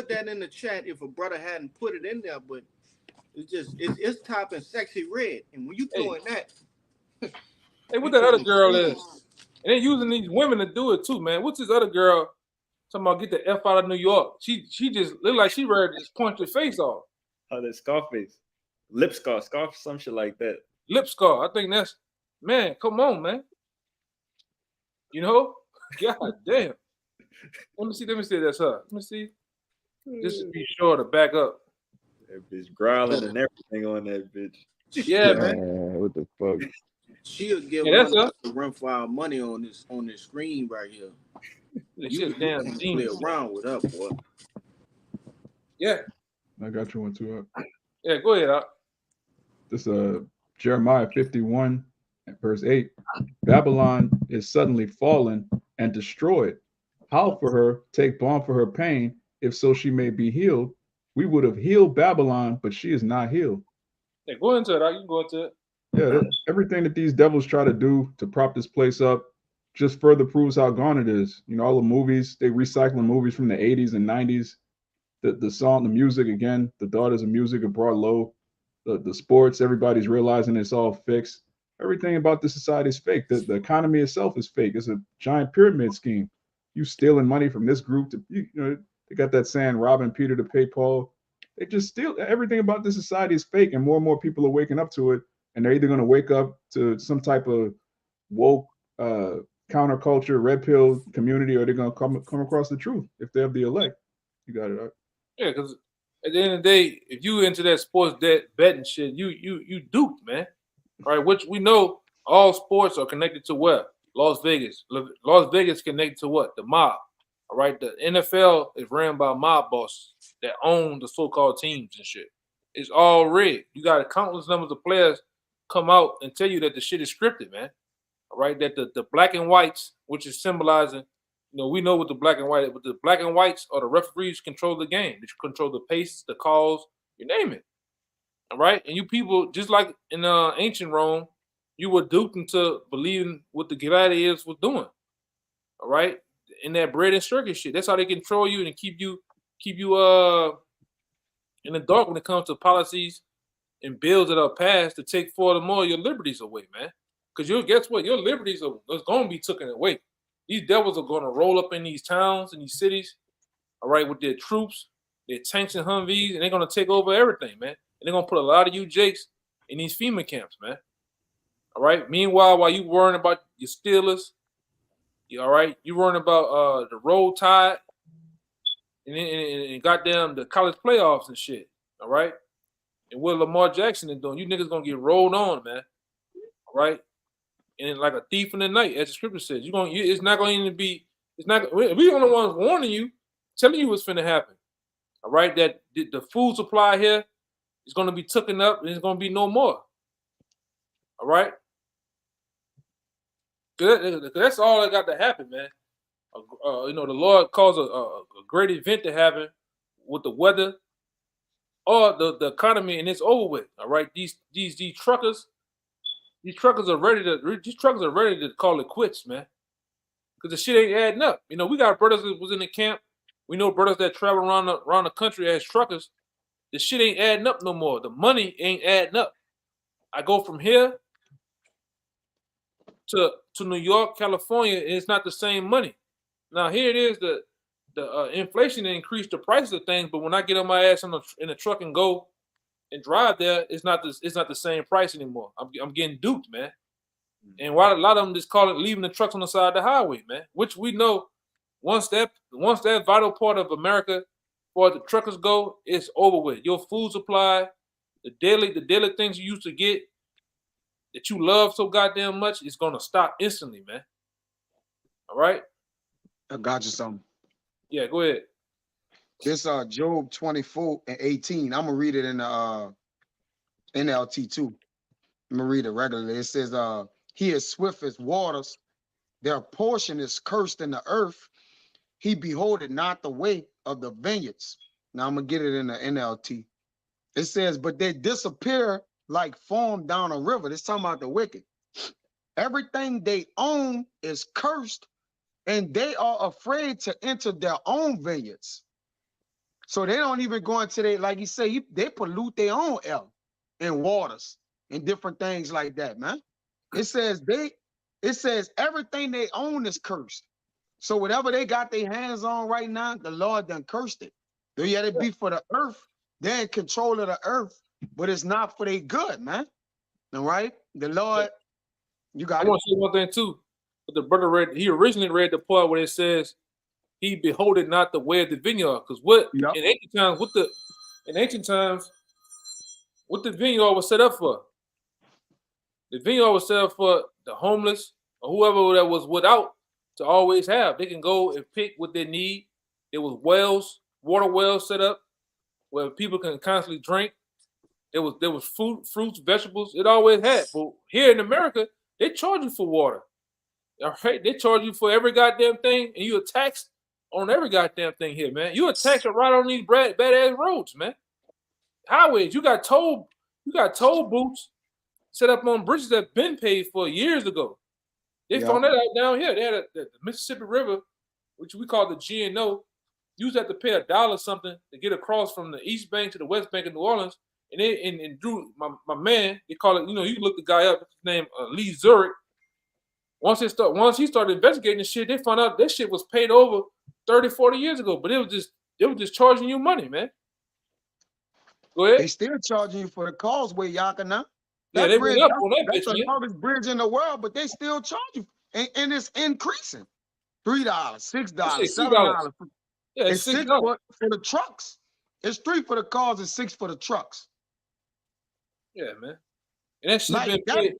S7: that in the chat if a brother hadn't put it in there, but it's topping Sexy Red, and when you throwing that,
S1: hey, what that other girl is? And they're using these women to do it too, man. What's this other girl talking about? Get the F out of New York. She just look like she ready to just punch your face off.
S6: Oh, that Scarface, lip scar, some shit like that.
S1: Lip scar. I think that's, man. Come on, man. You know, God damn. Let me see that's her. Let me see. Just to be sure to back up.
S6: That bitch growling and everything on that bitch.
S1: Yeah, man.
S5: What the fuck?
S7: She'll give us a run for our money on this screen right here.
S1: You damn
S7: play around with her, boy.
S1: Yeah.
S3: I got you one too up.
S1: Yeah, go ahead, Up.
S3: This Jeremiah 51, verse 8. Babylon is suddenly fallen and destroyed. Howl for her, take balm for her pain, if so she may be healed. We would have healed Babylon, but she is not healed.
S1: Yeah, go into it. You can go into it.
S3: Yeah, everything that these devils try to do to prop this place up just further proves how gone it is. You know, all the movies, they recycling movies from the 80s and 90s the song, the music again, the daughters of music are brought low. The sports, everybody's realizing it's all fixed. Everything about the society is fake. The economy itself is fake. It's a giant pyramid scheme. You stealing money from this group to you know they got that saying robbing Peter to pay Paul. They just steal everything about this society is fake, and more people are waking up to it. And they're either going to wake up to some type of woke counterculture, red pill community, or they're going to come across the truth if they have the elect. You got it. Right?
S1: Yeah, because at the end of the day, if you into that sports betting shit, you duped, man. All right, which we know all sports are connected to where? Las Vegas. Las Vegas connected to what? The mob. All right, the NFL is ran by mob bosses that own the so-called teams and shit. It's all rigged. You got countless numbers of players come out and tell you that the shit is scripted, man. All right, that the black and whites, which is symbolizing, we know what the black and white, but the black and whites are the referees control the game. They control the pace, the calls, you name it. All right, and you people, just like in ancient Rome, you were duped into believing what the gladiators were doing. All right, in that bread and circus shit. That's how they control you and keep you in the dark when it comes to policies and bills that are passed to take furthermore your liberties away, man. Because guess what? Your liberties are going to be taken away. These devils are going to roll up in these towns and these cities, all right, with their troops, their tanks and Humvees, and they're going to take over everything, man. And they're going to put a lot of you jakes in these FEMA camps, man. All right. Meanwhile, while you worrying about your Steelers, all right, you worrying about the Roll Tide and goddamn the college playoffs and shit. All right. And what Lamar Jackson is doing, you niggas gonna get rolled on, man. All right. And like a thief in the night, as the scripture says, it's not going to be. It's not. We the only ones warning you, telling you what's finna happen. All right, that the food supply here is going to be taken up, and it's going to be no more. All right, that's all that got to happen, man. The Lord caused a great event to happen with the weather or the economy, and it's over with. All right, these truckers. These truckers are ready to call it quits, man. Because the shit ain't adding up. We got brothers that was in the camp. We know brothers that travel around the country as truckers. The shit ain't adding up no more. The money ain't adding up. I go from here to New York, California, and it's not the same money. Now here it is, the inflation increased the prices of things, but when I get on my ass in the truck and go and drive there, it's not the same price anymore. I'm getting duped, man. And why a lot of them just call it leaving the trucks on the side of the highway, man. Which we know once that vital part of America, for the truckers go, it's over with. Your food supply, the daily things you used to get that you love so goddamn much is gonna stop instantly, man. All right.
S2: I got you something.
S1: Yeah, go ahead.
S2: This Job 24:18. I'm gonna read it in the NLT too. I'm gonna read it regularly. It says, he is swift as waters, their portion is cursed in the earth. He beholdeth not the way of the vineyards. Now I'm gonna get it in the NLT. It says, but they disappear like foam down a river. This talking about the wicked. Everything they own is cursed, and they are afraid to enter their own vineyards. So they don't even go into like you say, they pollute their own air and waters and different things like that, man. It says everything they own is cursed. So whatever they got their hands on right now, the Lord done cursed it. Though yet it be for the earth, they're in control of the earth, but it's not for their good, man. All right? The Lord, you got
S1: I want to say one thing too. But the brother he originally read the part where it says, he beholded not the way of the vineyard. Because in ancient times, what the vineyard was set up for? The vineyard was set up for the homeless or whoever that was without to always have. They can go and pick what they need. There was water wells set up where people can constantly drink. There was fruits, vegetables. It always had. But here in America, they charge you for water. All right, they charge you for every goddamn thing, and you are taxed on every goddamn thing here, man. You are taxed right on these bad ass roads, man. Highways, you got toll booths set up on bridges that been paid for years ago. They found that out down here. They had the Mississippi River, which we call the GNO. You used to have to pay $1 something to get across from the East Bank to the West Bank of New Orleans. And Drew, my man, they call it, you look the guy up, his name Lee Zurich. Once he started investigating the shit, they found out that shit was paid over 30, 40 years ago. But it was just charging you money, man. Go ahead.
S2: They still charging you for the causeway, Yaka, now.
S1: Yeah, they went up on that
S2: That's
S1: bitch,
S2: the
S1: man.
S2: longest bridge in the world, but they still charge you. And it's increasing. $3, $6, $7.
S1: Yeah,
S2: it's
S1: $6
S2: for the trucks. It's $3 for the cars and $6 for the trucks.
S1: Yeah, man. And that shit
S2: Like
S1: been
S2: that.
S1: paid.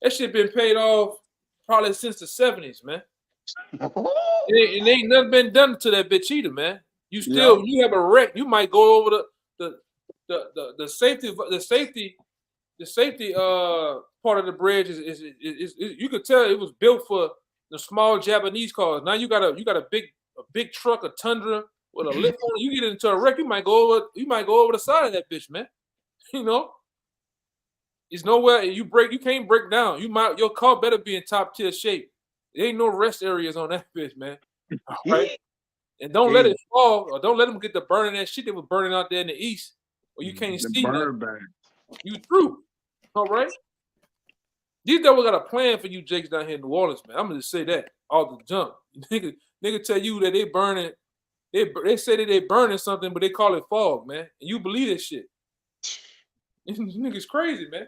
S1: That shit been paid off probably since the 70s, man. And ain't nothing been done to that bitch either, man. You still you have a wreck. You might go over the safety part of the bridge is you could tell it was built for the small Japanese cars. Now you got a big truck, a Tundra with a lift on it. You get into a wreck, you might go over the side of that bitch, man. It's nowhere you can't break down. Your car better be in top tier shape. There ain't no rest areas on that bitch, man. All right. And don't let it fall, or don't let them get to burning that shit they were burning out there in the east, or you can't see that. You through. All right. These devils got a plan for you Jakes down here in New Orleans, man. I'm gonna just say that all the jump. Nigga tell you that they burning. They say that they burning something, but they call it fog, man. And you believe that shit. These niggas crazy, man.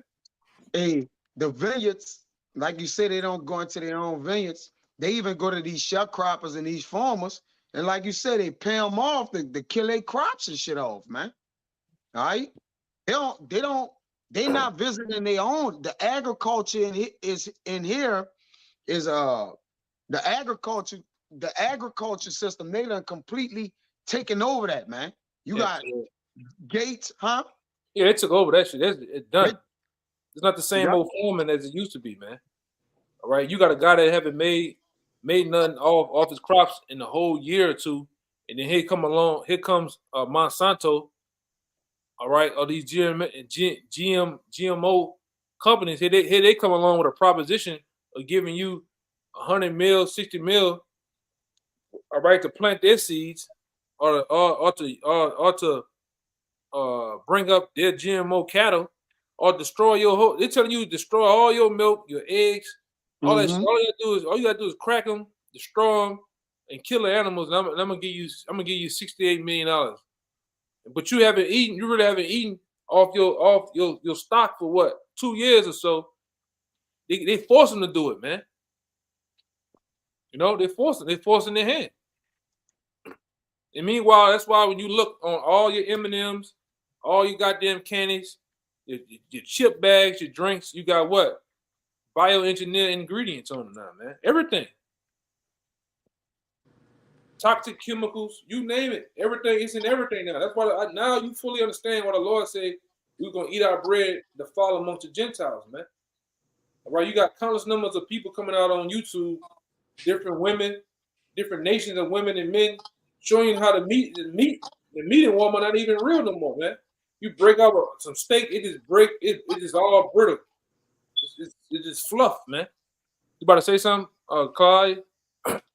S2: Hey, the vineyards, like you said, they don't go into their own vineyards. They even go to these sharecroppers and these farmers, and like you said, they pay them off to kill their crops and shit off, man. All right, they not visiting their own. The agriculture is the agriculture system. They done completely taken over that, man. You got Gates, huh?
S1: Yeah, they took over that shit. It's done. It's not the same old farming as it used to be, man. All right, you got a guy that haven't made nothing off his crops in a whole year or two, and then here comes Monsanto. All right, or these GMO companies here they come along with a proposition of giving you 100 mil, 60 mil, all right, to plant their seeds or to bring up their GMO cattle or destroy your whole. They're telling you to destroy all your milk, your eggs, all that shit. All you gotta do is crack them, destroy them, and kill the animals. And I'm gonna give you $68 million. But you really haven't eaten off your stock for what, 2 years or so. They force them to do it, man. They're forcing their hand. And meanwhile, that's why when you look on all your M&Ms, all your goddamn candies, your chip bags, your drinks, you got what? Bioengineered ingredients on them now, man. Everything. Toxic chemicals, you name it. Everything is in everything now. That's why now you fully understand why the Lord said we're going to eat our bread to fall amongst the Gentiles, man. All right, you got countless numbers of people coming out on YouTube, different women, different nations of women and men, showing you how the meat in Walmart not even real no more, man. You break up some steak, it is all brittle. It's just fluff, man. You about to say something, Clyde?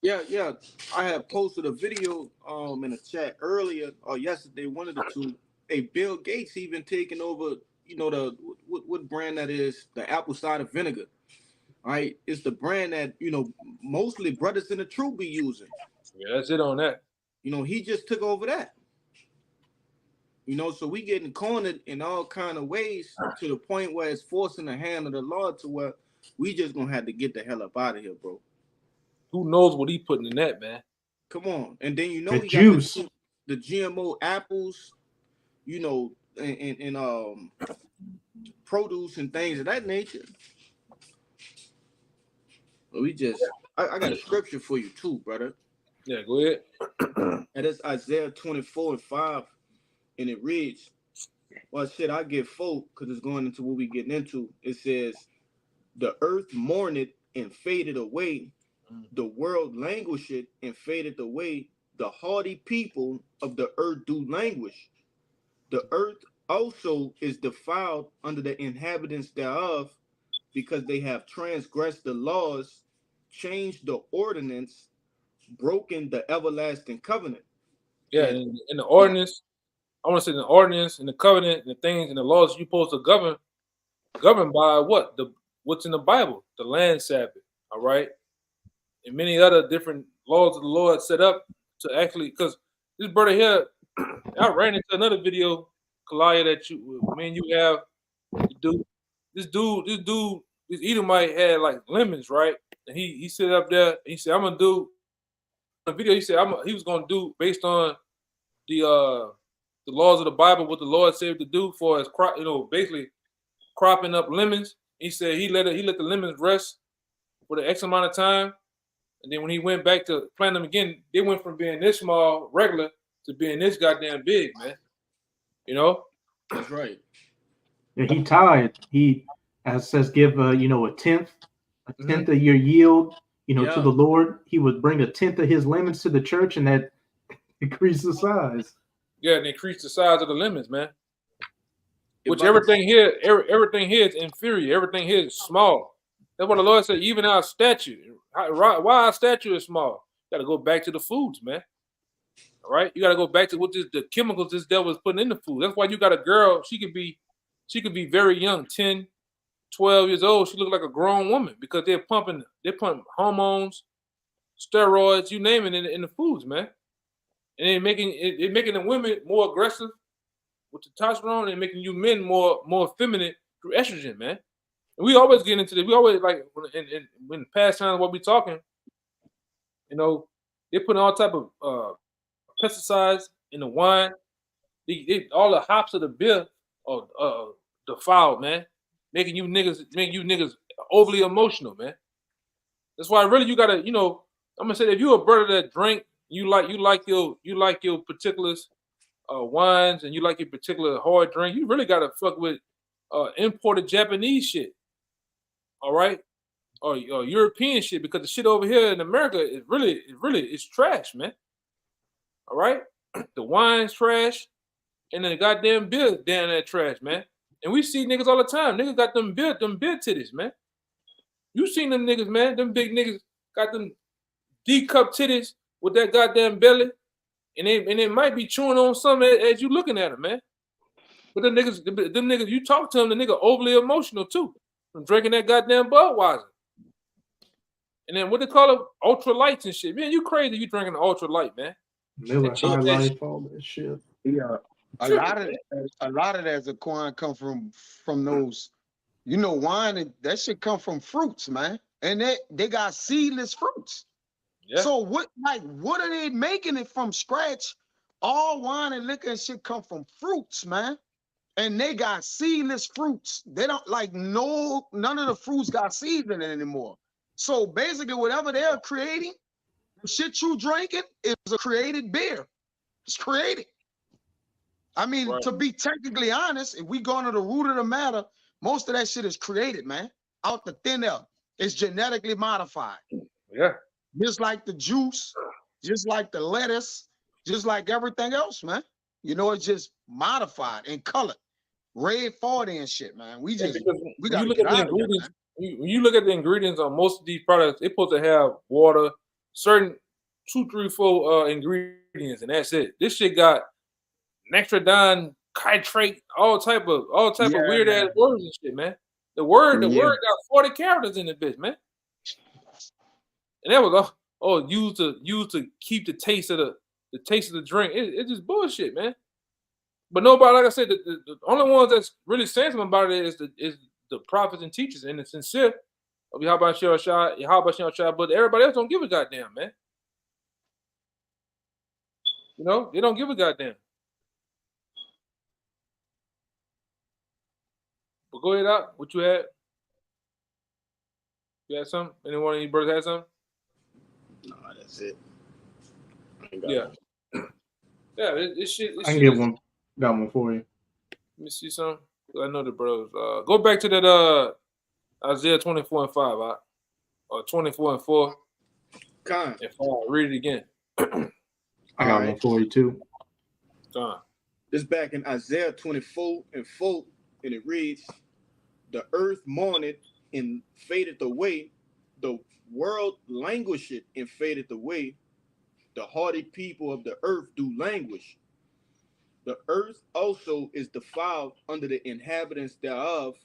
S7: Yeah. I had posted a video in the chat earlier or yesterday, one of the two. Hey, Bill Gates even taking over, the what brand that is, the apple cider vinegar. All right, it's the brand that mostly Brothers in the Truth be using.
S1: Yeah, that's it on that.
S7: He just took over that. So we getting cornered in all kind of ways to the point where it's forcing the hand of the Lord to where we just gonna have to get the hell up out of here, bro.
S1: Who knows what he putting in that, man?
S7: Come on, and then
S4: the
S7: he
S4: juice,
S7: got the GMO apples, and produce and things of that nature. But I got a scripture for you too, brother.
S1: Yeah, go ahead.
S7: And it's Isaiah 24:5, and it reads, well, shit, I get full because it's going into what we getting into. It says, the earth mourned and faded away. The world languished and faded away. The haughty people of the earth do languish. The earth also is defiled under the inhabitants thereof, because they have transgressed the laws, changed the ordinance, broken the everlasting covenant.
S1: Yeah,
S7: And
S1: in the ordinance, I want to say the ordinance and the covenant and the things and the laws you're supposed to govern by what? What's in the Bible, the land Sabbath, all right? And many other different laws of the Lord set up to actually, because this brother here, I ran into another video, Kalaya, that me and you have to do. This Edomite had like lemons, right? And he sit up there, he said, I'm gonna do a video, he said he was gonna do based on the laws of the Bible, what the Lord said to do for his crop, basically cropping up lemons. He said he let the lemons rest for the X amount of time, and then when he went back to plant them again, they went from being this small, regular, to being this goddamn big, man. You know?
S7: that's right.
S4: Yeah, he tied. He, as says, give a tenth
S1: Mhm.
S4: of your yield, to
S7: Yeah.
S4: the Lord. He would bring a tenth of his lemons to the church, and that increased the size.
S1: Yeah, and increase the size of the lemons, man. Which
S7: If I could-
S1: everything here is inferior. Everything here is small. That's what the Lord said. Even our statue, why our statue is small. You got to go back to the foods, man. All right, you got to go back to what the chemicals this devil is putting in the food. That's why you got a girl. She could be very young, 10, 12 years old. She look like a grown woman because they're pumping hormones, steroids, you name it, in the foods, man. And it making the women more aggressive with the testosterone and making you men more feminine through estrogen, man. And we always get into this. We always like when past times what we talking, they put all type of pesticides in the wine. All the hops of the beer are defiled, man. Making you niggas overly emotional, man. That's why really you gotta, I'm gonna say that if you a brother that drink, you like your particulars wines and you like your particular hard drink, you really gotta fuck with imported Japanese shit, all right, or European shit, because the shit over here in America is really it's trash, man. All right, the wine's trash, and then the goddamn beer down that trash, man. And we see niggas all the time. Niggas got them beer titties, man. You seen them niggas, man? Them big niggas got them D cup titties with that goddamn belly, and they might be chewing on something as you looking at them, man. But them niggas, you talk to them, the nigga overly emotional too, from drinking that goddamn Budweiser. And then what they call it, ultra lights and shit. Man, you crazy? You drinking the ultra light, man?
S4: Miller
S1: And cheap
S4: High
S1: that
S4: Life, all that shit.
S2: Yeah, a
S1: shit.
S2: lot of that Zaquan come from those, wine and that shit come from fruits, man. And they got seedless fruits.
S1: Yeah.
S2: So what are they making it from scratch? All wine and liquor and shit come from fruits, man. And they got seedless fruits. They don't none of the fruits got seeds in it anymore. So basically, whatever they're creating, the shit you drinking is a created beer. It's created. I mean,
S1: Right.
S2: to be technically honest, if we go into the root of the matter, most of that shit is created, man. Out the thin air. It's genetically modified.
S1: Yeah.
S2: Just like the juice, just like the lettuce, just like everything else, man. It's just modified and colored. Red 40 and shit, man. We
S1: Because when you
S2: gotta
S1: look
S2: get
S1: at the
S2: out of here,
S1: ingredients,
S2: man.
S1: when you look at the ingredients on most of these products, they're supposed to have water, certain 2, 3, 4 ingredients, and that's it. This shit got nitrodine, citrate, all type of weird
S2: Yeah,
S1: ass words and shit, man. The word
S2: yeah,
S1: got 40 characters in the bitch, man. And that was used to keep the taste of the drink. It's just bullshit, man. But nobody, like I said, the only ones that's really saying something about it is the prophets and teachers and the sincere of Yahweh Shah, but everybody else don't give a goddamn, man. They don't give a goddamn. But go ahead out. What you had? You had something? Anyone of you brothers had something?
S7: No, that's it. I ain't got
S1: Yeah.
S7: no-
S1: Yeah, this shit.
S4: I can get one. Got one for you.
S1: Let me see something. I know the brothers. Go back to that Isaiah 24:5, or 24:4
S7: Con.
S1: and 5. Read it again.
S4: I got one for you too.
S1: John.
S7: This back in Isaiah 24:4, and it reads, "The earth mourned and faded away, the world languished and faded away. the hardy people of the earth do languish. The earth also is defiled under the inhabitants thereof,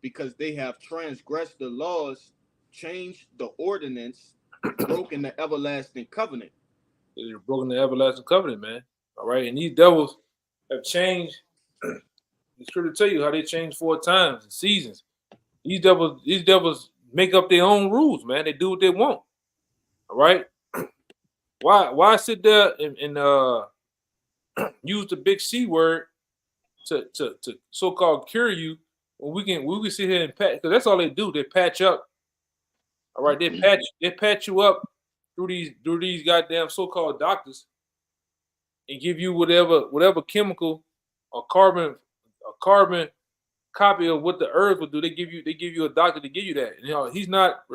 S7: because they have transgressed the laws, changed the ordinance, broken the everlasting covenant.
S1: They've broken the everlasting covenant, man. All right, and these devils have changed. It's true to tell you how they changed 4 times in seasons. These devils make up their own rules, man. They do what they want. All right. Why sit there and use the big C word to so-called cure you when we can sit here and patch, because that's all they do. They patch up. All right, they patch you up through these goddamn so-called doctors and give you whatever chemical or carbon copy of what the earth will do. They give you a doctor to give you that. You know, he's not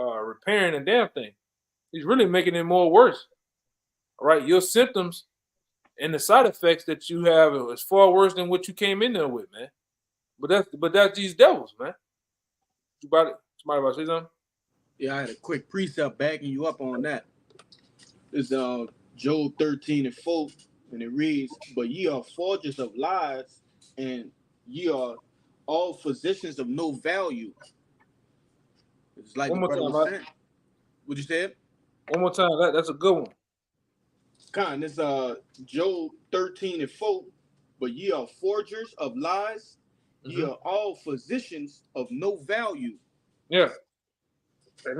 S1: repairing a damn thing. He's really making it more worse. All right, your symptoms and the side effects that you have is far worse than what you came in there with, man. But that's these devils, man. Somebody about to say something?
S7: Yeah, I had a quick precept backing you up on that. It's Job 13:4, and it reads, "But ye are forgers of lies, and ye are all physicians of no value." It's like
S1: One
S7: the
S1: more
S7: brother
S1: time,
S7: was
S1: Mike.
S7: saying. What you said?
S1: One more time. That's a good one.
S7: Con, it's Job 13:4. "But ye are forgers of lies, ye are all physicians of no value."
S1: Yeah. And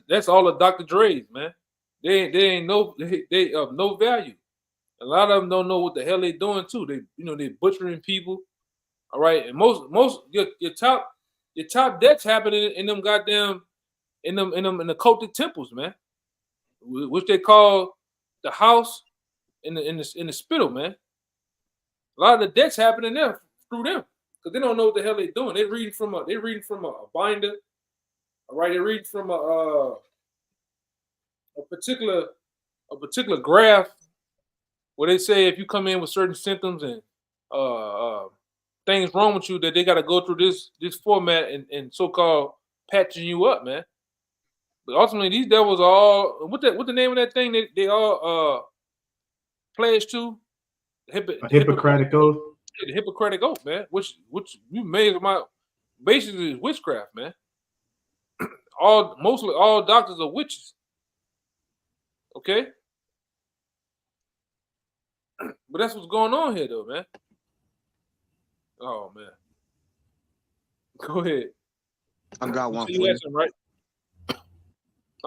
S1: that's all the Dr. Dre's, man. They of no value. A lot of them don't know what the hell they doing too. They butchering people. All right, and most your top deaths happen in them goddamn in the cultic temples, man, which they call the house in the spittle, man. A lot of the deaths happen in there through them because they don't know what the hell they doing. They reading from a binder. All right, they read from a particular graph where they say if you come in with certain symptoms and things wrong with you, that they got to go through this format and so-called patching you up, man. But ultimately, these devils are all what the name of that thing they all pledge to?
S4: A Hippocratic oath.
S1: The Hippocratic oath, man. Which you made my basically is witchcraft, man. Mostly all doctors are witches. Okay? But that's what's going on here though, man. Oh man. Go ahead.
S2: I got one
S1: You
S2: for you.
S1: had some, right?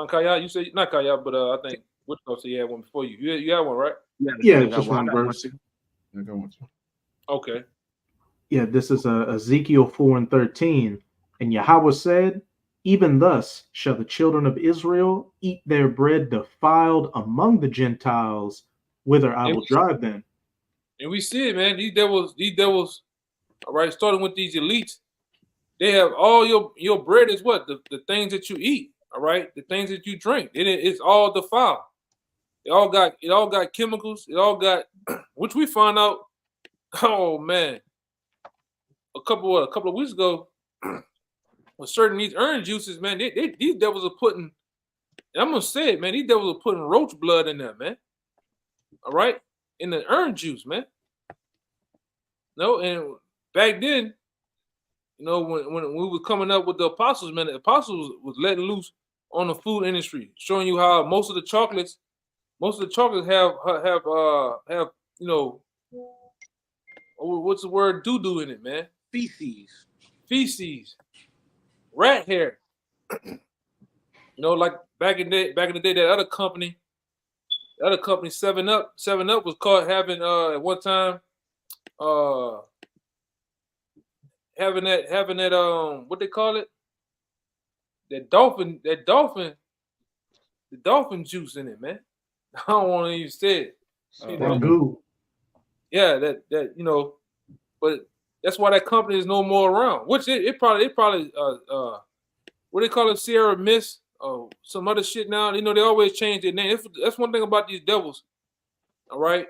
S1: Kaya, you said not Kaya, but I think which else he had one before you. You had one, right?
S4: Yeah,
S2: I got
S4: just one
S2: I got one
S4: verse.
S2: too.
S3: I got one too.
S1: Okay.
S4: Yeah, this is Ezekiel 4:13. And Yahweh said, "Even thus shall the children of Israel eat their bread defiled among the Gentiles, whither I will drive them."
S1: And we see it, man. These devils, all right, starting with these elites, they have all your bread is what? The things that you eat, all right? The things that you drink. It's all defiled. It all got chemicals. It all got which we found out, oh man, a couple of weeks ago, with certain these orange juices, man, these devils are putting, and I'm gonna say it, man, these devils are putting roach blood in there, man. All right? In the orange juice, man. No, and back then, when we were coming up with the apostles, man, the apostles was letting loose on the food industry, showing you how most of the chocolates have what's the word doo-doo in it, man? Feces, rat hair. Like back in the day, that other company, 7-Up was caught having at one time having that what they call it, the dolphin juice in it, man. I don't want to even say it.
S4: That goo.
S1: Yeah, that but that's why that company is no more around. Which it probably what they call it, Sierra Mist or some other shit now. They always change their name. That's one thing about these devils. All right,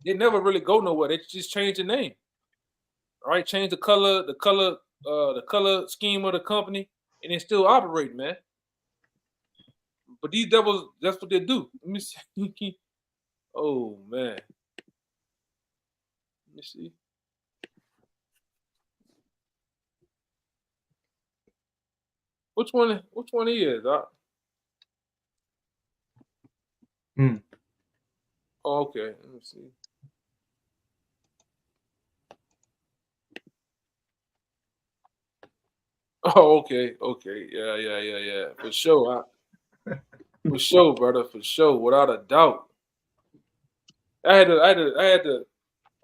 S1: they never really go nowhere. They just change the name. All right, change the color scheme of the company, and they still operate, man. But these devils, that's what they do. Let me see. Oh man. Let me see. Which one he is? Oh, okay. Let me see. Oh, okay. Yeah. For sure. For sure, brother. For sure. Without a doubt. I had to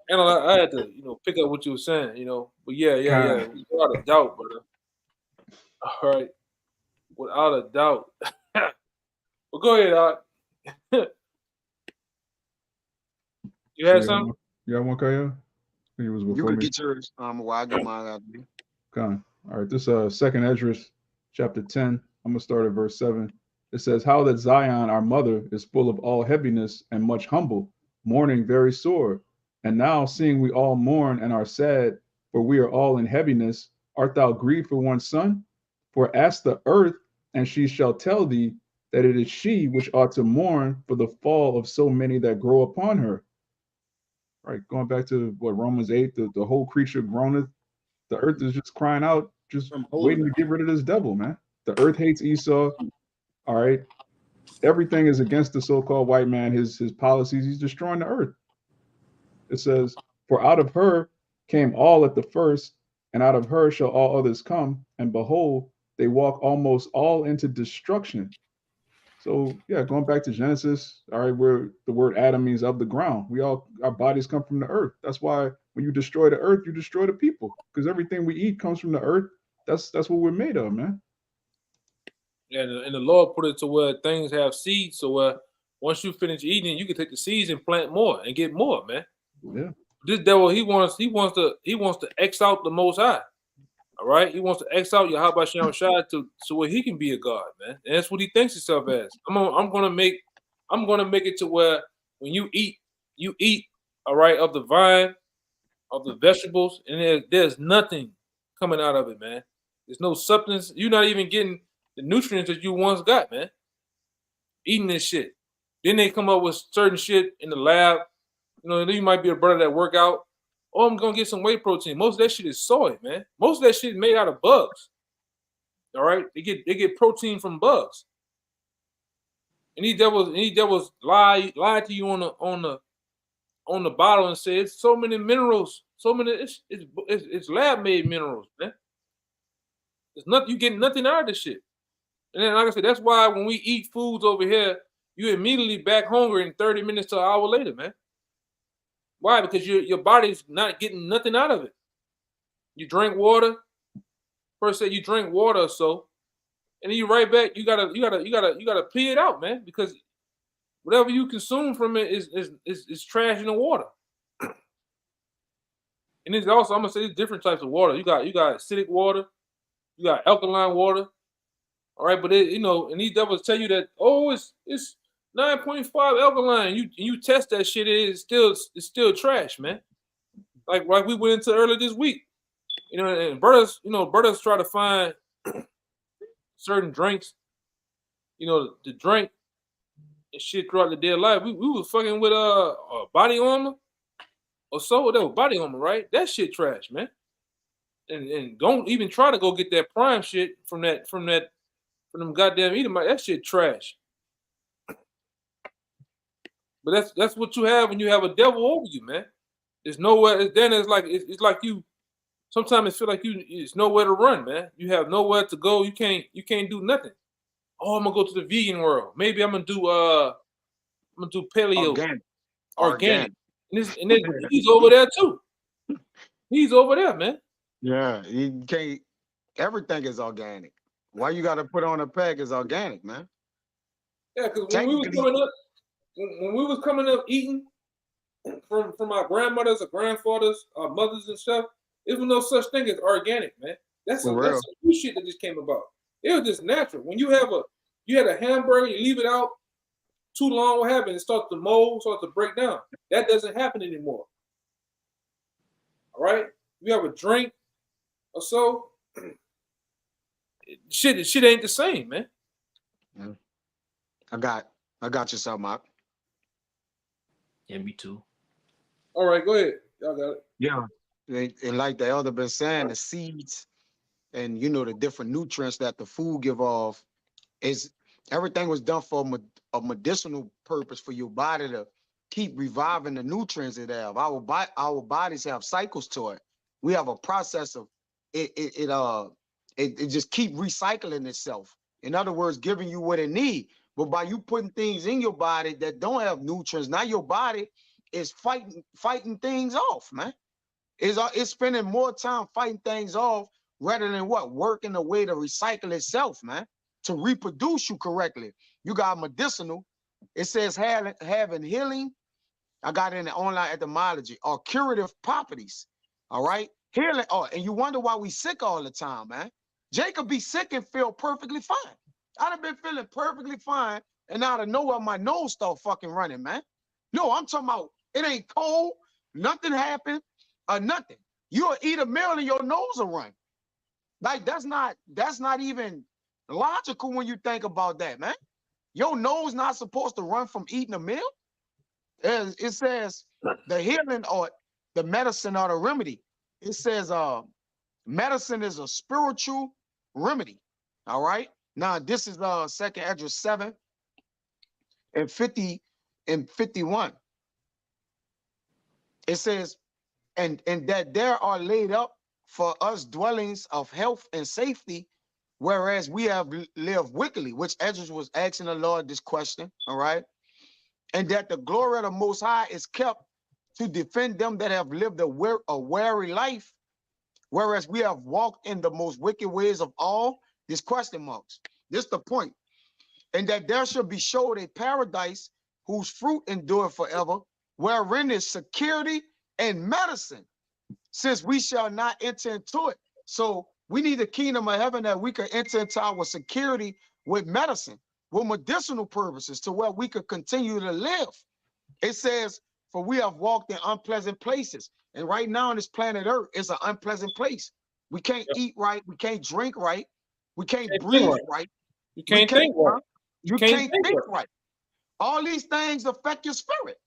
S1: analyze, I had to, pick up what you were saying, But yeah. Without a doubt, brother. All right. Without a doubt. Well, go ahead, Doc. You had something?
S3: You got one, Kaya? He was
S2: You
S3: before
S2: could
S3: me.
S2: get yours. While I get mine out.
S3: Con. All right, this second Esdras, chapter 10. I'm gonna start at verse 7. It says, how that Zion, our mother, is full of all heaviness and much humble, mourning very sore. And now, seeing we all mourn and are sad, for we are all in heaviness, art thou grieved for one son? For ask the earth, and she shall tell thee that it is she which ought to mourn for the fall of so many that grow upon her. All right, going back to what Romans 8, the whole creature groaneth. The earth is just crying out, just waiting to get rid of this devil, man. The earth hates Esau. All right. Everything is against the so-called white man, his policies. He's destroying the earth. It says, for out of her came all at the first, and out of her shall all others come. And behold, they walk almost all into destruction. So yeah, going back to Genesis, all right, where the word Adam means of the ground. Our bodies come from the earth. That's why when you destroy the earth, you destroy the people, because everything we eat comes from the earth. That's what we're made of, man.
S1: Yeah, and the Lord put it to where things have seeds, so once you finish eating, you can take the seeds and plant more and get more, man.
S3: Yeah.
S1: This devil, he wants to X out the Most High. All right, he wants to X out Yahweh Shem Shai so where he can be a god, man. And that's what he thinks himself as. I'm gonna make it to where when you eat, all right, of the vine, of the vegetables, and there's nothing coming out of it, man. There's no substance. You're not even getting the nutrients that you once got, man. Eating this shit. Then they come up with certain shit in the lab. You might be a brother that work out. Oh, I'm gonna get some whey protein. Most of that shit is soy, man. Most of that shit is made out of bugs. All right, they get protein from bugs. And these devils lie to you on the bottle and say it's so many minerals, it's lab made minerals, man. It's nothing, you get nothing out of this shit. And then, like I said, that's why when we eat foods over here, you immediately back hungry in 30 minutes to an hour later, man. Why? Because your body's not getting nothing out of it. You drink water. First say you drink water or so, and then you right back. You gotta pee it out, man. Because whatever you consume from it is trash in the water. And it's also, I'm gonna say, there's different types of water. You got acidic water, you got alkaline water. All right, but and these devils tell you that it's 9.5 alkaline. You test that shit, it's still trash, man. Like we went into earlier this week, and brothers try to find certain drinks, to drink and shit throughout the day of life. We was fucking with a body armor or so. That was body armor, right? That shit trash, man. And don't even try to go get that prime shit from them goddamn Edomite. That shit trash. But that's what you have when you have a devil over you, man. There's nowhere. Then it's like you. Sometimes it feel like it's nowhere to run, man. You have nowhere to go. You can't do nothing. Oh, I'm gonna go to the vegan world. Maybe I'm gonna do paleo, organic. And then he's over there too. He's over there, man.
S2: Yeah, you can't. Everything is organic. Why you got to put on a pack is organic, man?
S1: Yeah, because when we was coming up eating from our grandmothers or grandfathers, our mothers and stuff, there was no such thing as organic, man. That's some new shit that just came about. It was just natural. When you had a hamburger, you leave it out too long, what happens? It starts to mold, starts to break down. That doesn't happen anymore. All right? You have a drink or so, shit ain't the same, man.
S2: Yeah. I got you something, Mark.
S8: Yeah, me too.
S1: All right, go ahead. Y'all got it.
S2: Yeah. And like the elder been saying, the seeds and the different nutrients that the food give off is everything was done for a medicinal purpose for your body to keep reviving the nutrients it have. Our bodies have cycles to it. We have a process of it just keep recycling itself. In other words, giving you what it need. But by you putting things in your body that don't have nutrients, now your body is fighting things off, man. It's spending more time fighting things off rather than working a way to recycle itself, man, to reproduce you correctly. You got medicinal. It says having healing. I got it in the online etymology or curative properties. All right, healing. Oh, and you wonder why we sick all the time, man. Jacob be sick and feel perfectly fine. I'd have been feeling perfectly fine, and out of nowhere my nose start fucking running, man. No, I'm talking about it ain't cold, nothing happened, or nothing. You'll eat a meal and your nose will run. Like that's not even logical when you think about that, man. Your nose not supposed to run from eating a meal. It says the healing or the medicine or the remedy. It says medicine is a spiritual remedy. All right. Now this is Second Esdras 7 and 50 and 51. It says, and that there are laid up for us dwellings of health and safety, whereas we have lived wickedly, which Esdras was asking the Lord this question, all right? And that the glory of the Most High is kept to defend them that have lived a wary life, whereas we have walked in the most wicked ways of all. This question marks. This is the point. And that there shall be showed a paradise whose fruit endure forever, wherein is security and medicine, since we shall not enter into it. So we need the kingdom of heaven that we can enter into our security with medicine, with medicinal purposes, to where we could continue to live. It says, for we have walked in unpleasant places. And right now on this planet Earth is an unpleasant place. We can't eat right. We can't drink right. We can't breathe right.
S1: You can't think right.
S2: You can't think right. All these things affect your spirit.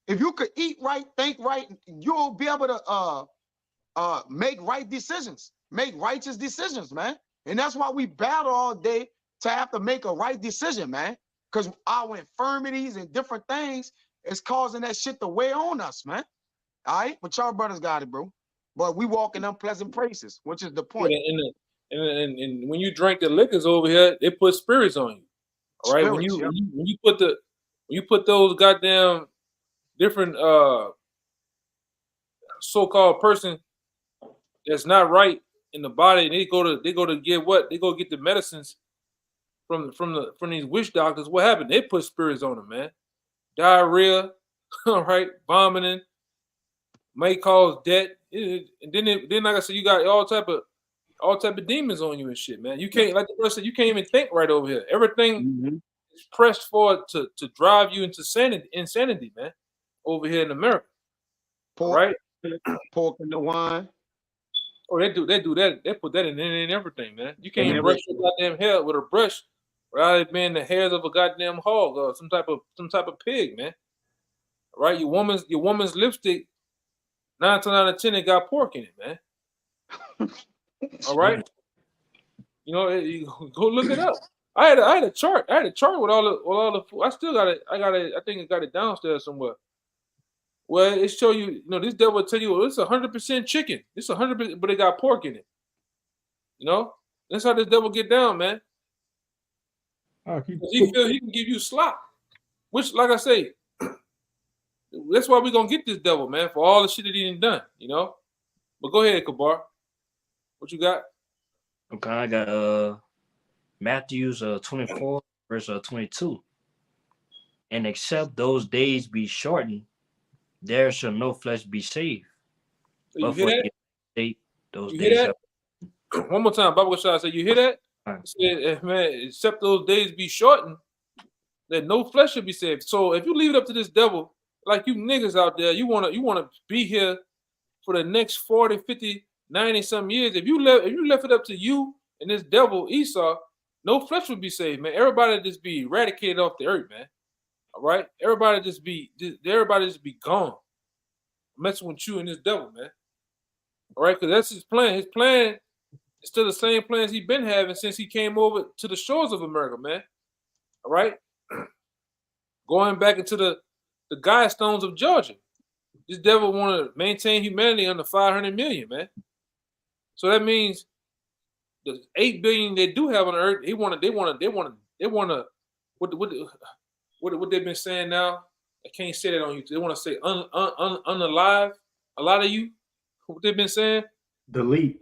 S2: If you could eat right, think right, you'll be able to make right decisions, make righteous decisions, man. And that's why we battle all day to have to make a right decision, man. Because our infirmities and different things is causing that shit to weigh on us, man. All right, but y'all brothers got it, bro. But we walk in unpleasant places, which is the point.
S1: And when you drink the liquors over here, they put spirits on you. All right,
S2: Spirits,
S1: when you put those goddamn different so-called person that's not right in the body, and they go to get what? They go get the medicines from these witch doctors. What happened? They put spirits on them, man. Diarrhea, all right, vomiting, may cause death. And then like I said, you got all type of demons on you and shit, man. You can't, like the person, you can't even think right over here. Everything is pressed forward to drive you into insanity, man. Over here in America,
S2: pork,
S1: right?
S2: Pork in the wine.
S1: Oh, they do that. They put that in everything, man. You can't even brush your goddamn hair with a brush without it being the hairs of a goddamn hog or some type of pig, man. Right? Your woman's lipstick, 9 times out of 10, it got pork in it, man. All right. You go look it up. I had a chart. I had a chart with all the food. I still got it. I think I got it downstairs somewhere. Well, it show you, this devil will tell you, well, it's 100% chicken. It's 100%, but it got pork in it. That's how this devil get down, man. He feel he can give you slop, which, like I say, that's why we're gonna get this devil, man, for all the shit that he done done, But go ahead, Kabar. What you got?
S8: Okay, I got Matthews 24 verse 22. And except those days be shortened, there shall no flesh be saved.
S1: So you hear that?
S8: Those
S1: you
S8: days
S1: hear that? One more time, Bible Shah said, you hear that?
S8: Right.
S1: It said, man, except those days be shortened, that no flesh should be saved. So if you leave it up to this devil, like you niggas out there, you wanna be here for the next 40, 50, 90 some years. If you left it up to you and this devil Esau, no flesh would be saved, man. Everybody just be eradicated off the earth, man. All right, everybody just be gone. I'm messing with you and this devil, man. All right, because that's his plan. His plan is still the same plans he's been having since he came over to the shores of America, man. All right, going back into the guy stones of Georgia. This devil want to maintain humanity under 500 million, man. So that means the 8 billion they do have on Earth, they want to. What they've been saying now? I can't say that on YouTube. They want to say unalive. A lot of you, what they've been saying?
S4: Delete.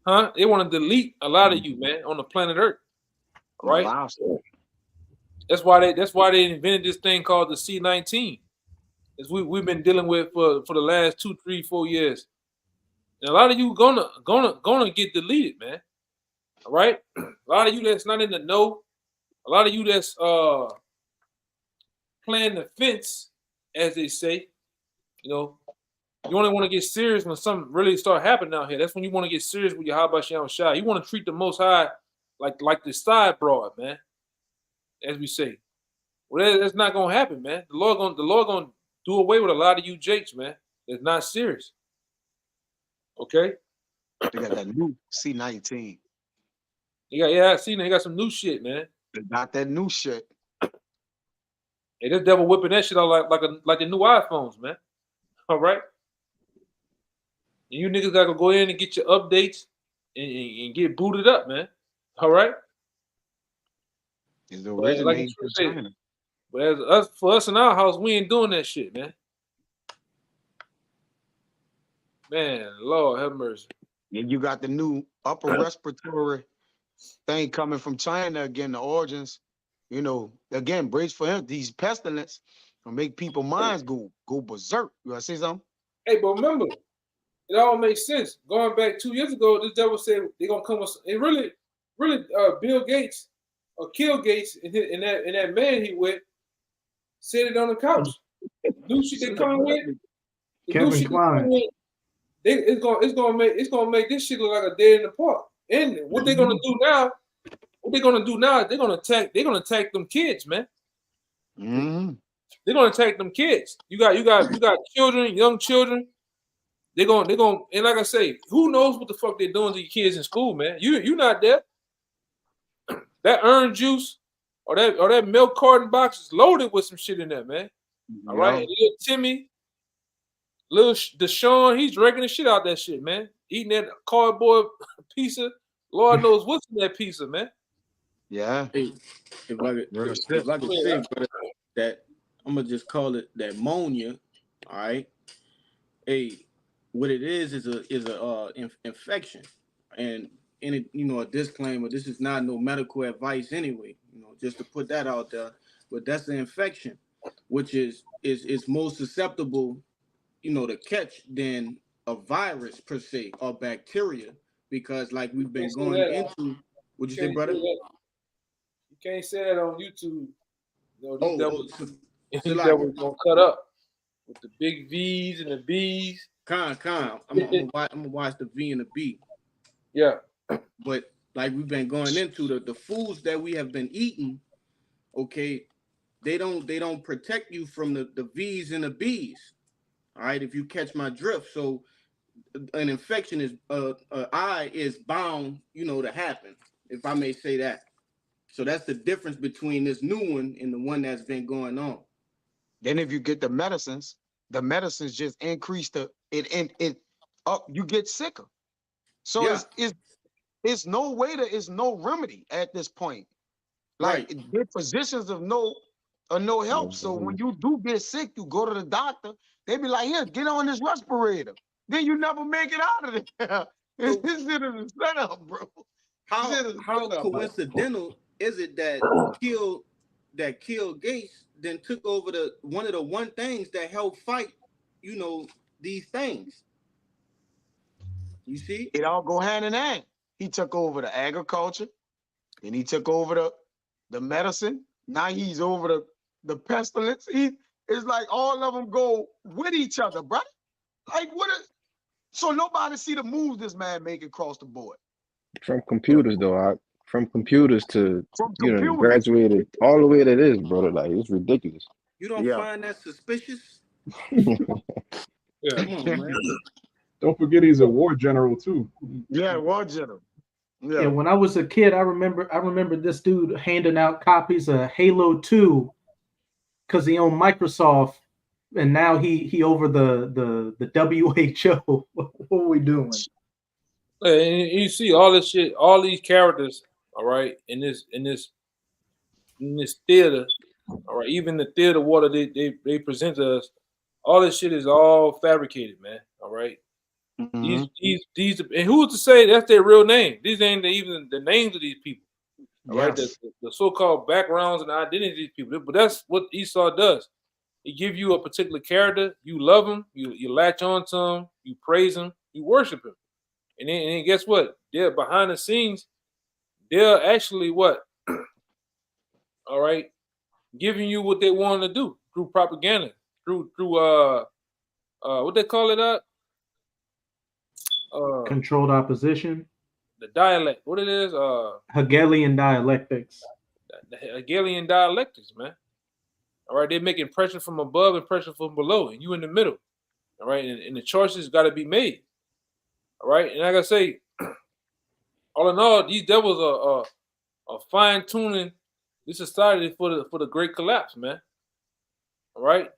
S1: Huh? They want to delete a lot of you, man, on the planet Earth. Right?
S2: Wow.
S1: That's why they invented this thing called the C-19. As we've been dealing with for the last 2, 3, 4 years. And a lot of you gonna get deleted, man. All right? A lot of you that's not in the know, a lot of you that's playing the fence, as they say, you know, you only want to get serious when something really start happening out here. That's when you want to get serious with your Habashian Shah. You want to treat the Most High like the side broad, man. As we say, well, that's not gonna happen, man. The Lord gonna do away with a lot of you jakes, man. It's not serious. Okay.
S2: They got that new C-19.
S1: I seen it. They got some new shit, man.
S2: They got that new shit.
S1: Hey, this devil whipping that shit out like the new iPhones, man. All right. And you niggas gotta go in and get your updates and get booted up, man. All right.
S2: It's originating from China.
S1: But for us in our house, we ain't doing that shit, man. Man, Lord have mercy.
S2: And you got the new upper respiratory thing coming from China again, the origins. You know, again, brace for him. These pestilence will make people's minds go berserk. You want to say something?
S1: Hey, but remember, it all makes sense. Going back 2 years ago, this devil said they're gonna come with. It really, Bill Gates or Kill Gates and that man he with said it on the couch. New shit they coming with.
S4: Kevin Klein.
S1: It's gonna make this shit look like a dead in the park. And what they're gonna do now? They're gonna attack them kids, man.
S2: Mm-hmm.
S1: They're gonna attack them kids. You got children, young children. They're gonna and like I say, who knows what the fuck they're doing to your kids in school, man? You not there. That orange juice or that milk carton box is loaded with some shit in there, man. All right, little Timmy, little Deshaun, he's drinking the shit out that shit, man. Eating that cardboard pizza. Lord knows what's in that pizza, man.
S2: Yeah.
S7: Hey, if I could say, brother, that I'm gonna just call it that ammonia. All right. Hey, what it is a infection, and in it, a disclaimer. This is not no medical advice anyway. Just to put that out there. But that's an infection, which is more susceptible, to catch than a virus per se or bacteria, because like we've been going into. What you say, brother?
S1: You can't say that on YouTube. These
S7: So
S1: devils gonna cut up with the big V's and the B's.
S7: I'm gonna watch the V and the B.
S1: Yeah.
S7: But like we've been going into the foods that we have been eating, okay, they don't protect you from the V's and the B's. All right, if you catch my drift. So an infection is eye is bound, to happen, if I may say that. So that's the difference between this new one and the one that's been going on.
S2: Then if you get the medicines just increase it up, you get sicker. So
S7: Yeah.
S2: it's no remedy at this point. Like the physicians of no help. So when you do get sick, you go to the doctor, they be like, here, get on this respirator. Then you never make it out of there. This shit is a setup, bro.
S7: How coincidental is it that Kill Gates then took over one of the one things that helped fight, these things? You see?
S2: It all go hand in hand. He took over the agriculture, and he took over the medicine. Now he's over the pestilence. It's like all of them go with each other, bro. Like so nobody see the moves this man make across the board.
S5: From computers though, from computers to
S2: From computers.
S5: graduated all the way to this, brother. Like it's ridiculous.
S7: You don't
S2: Yeah.
S7: find that suspicious?
S1: Yeah.
S7: Come on, man.
S3: Don't forget he's a war general too.
S2: Yeah, war general.
S4: Yeah,
S2: Yeah.
S4: when I was a kid, I remember this dude handing out copies of Halo 2 because he owned Microsoft, and now he over the WHO. What are we doing?
S1: And you see all this shit, all these characters, all right, in this theater, all right, even the theater water they present to us, all this shit is all fabricated, man. All right.
S2: Mhm.
S1: These and who's to say that's their real name? These ain't even the names of these people. All right,
S2: Yes.
S1: the so-called backgrounds and identities of these people. But that's what Esau does. He give you a particular character, you love him, you latch on to him, you praise him, you worship him. And then guess what? They're behind the scenes, they're actually what? All right, giving you what they want to do through propaganda, through what they call it
S4: Controlled opposition,
S1: the dialect. What it is?
S4: Hegelian dialectics.
S1: The Hegelian dialectics, man. All right, they're making pressure from above and pressure from below, and you in the middle. All right, and the choices got to be made. All right, and like I say, all in all, these devils are fine tuning this society for the great collapse, man. All right,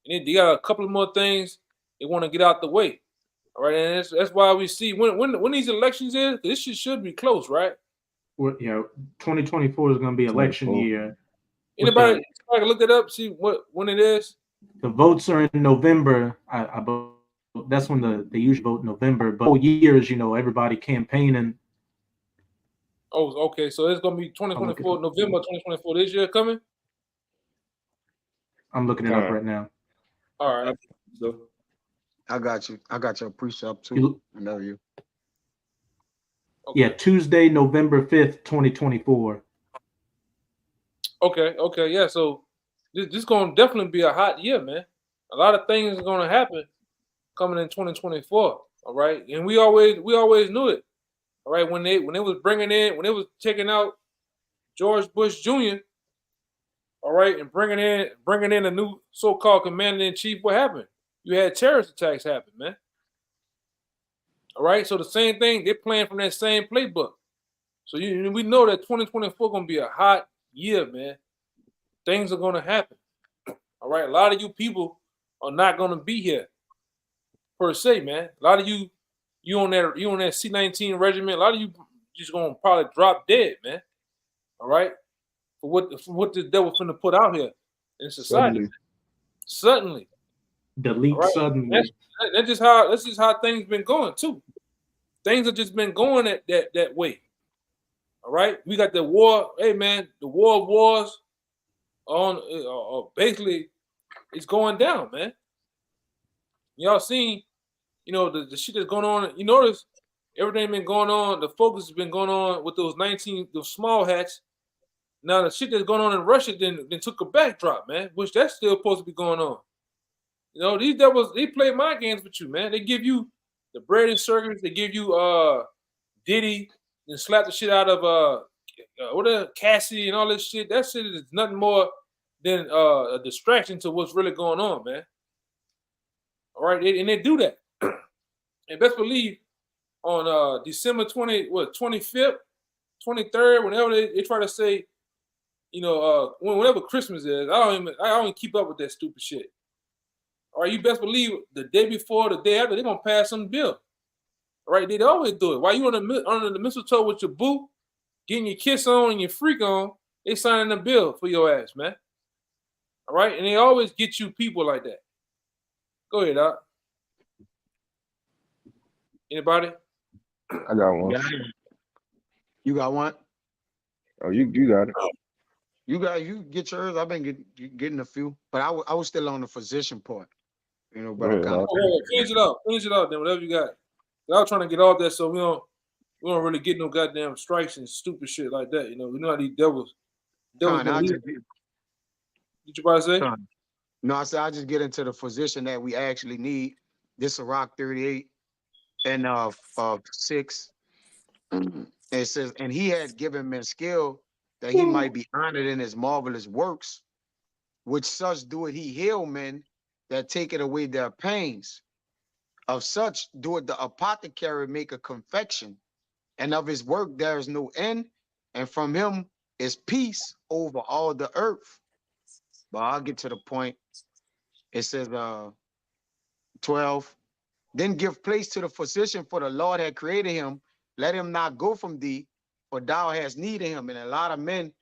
S1: and they got a couple of more things they want to get out the way. All right, and that's why we see when these elections is, this shit should be close, right?
S4: What 2024 is going to be election
S5: 24.
S4: year.
S1: Anybody can look it up, see when it is.
S4: The votes are in November. That's when they usually vote in November. But whole years, everybody campaigning.
S1: Oh, okay. So it's gonna be 2024, November 2024 this year coming.
S4: I'm looking it up right now.
S1: All right. So
S2: I got you. I got your precept too. I know you.
S1: okay.
S4: Yeah, Tuesday, November 5th, 2024.
S1: Okay. Yeah. So this gonna definitely be a hot year, man. A lot of things are gonna happen coming in 2024. All right, and we always knew it. All right, when they was when they was taking out George Bush Jr. All right, and bringing in a new so-called commander in chief, what happened? You had terrorist attacks happen, man. All right, so the same thing, they're playing from that same playbook. So we know that 2024 gonna be a hot year, man. Things are gonna happen. All right, a lot of you people are not gonna be here per se, man. A lot of you on that C-19 regiment. A lot of you just gonna probably drop dead, man. All right, for what the devil finna put out here in society. Suddenly.
S4: Delete
S1: Right.
S4: suddenly.
S1: That's just how things been going too. Things have just been going that way. All right, we got the war. Hey man, the war of wars on basically it's going down, man. Y'all seen, the shit that's going on. You notice everything been going on. The focus has been going on with those small hats. Now the shit that's going on in Russia then took a backdrop, man. Which that's still supposed to be going on. These devils, they play mind games with you, man. They give you the bread and circus. They give you Diddy and slap the shit out of whatever Cassie and all this shit. That shit is nothing more than a distraction to what's really going on, man. All right, and they do that. And best believe on December 25th, 23rd, whenever they try to say, whenever Christmas is, I don't even keep up with that stupid shit. All right, you best believe the day before, the day after, they're gonna pass some bill. All right, they always do it. While you under the mistletoe with your boo, getting your kiss on and your freak on, they signing a bill for your ass, man. All right, and they always get you people like that. Go ahead, Doc. Anybody?
S5: I got one.
S2: You got one?
S5: Oh, you got it.
S2: You get yours. I've been getting a few, but I was still on the physician part. But
S5: Go ahead,
S1: finish it out, then whatever you got. I was trying to get off that so we don't really get no goddamn strikes and stupid shit like that. We know how these devils. What you about to say?
S2: No, I said I just get into the physician that we actually need. This Iraq 38 and 6. It says, and he had given men skill that he might be honored in his marvelous works, which such doeth he heal men that take it away their pains. Of such doeth the apothecary make a confection, and of his work there is no end, and from him is peace over all the earth. But I'll get to the point. It says 12. Then give place to the physician, for the Lord had created him. Let him not go from thee, for thou hast need of him. And a lot of men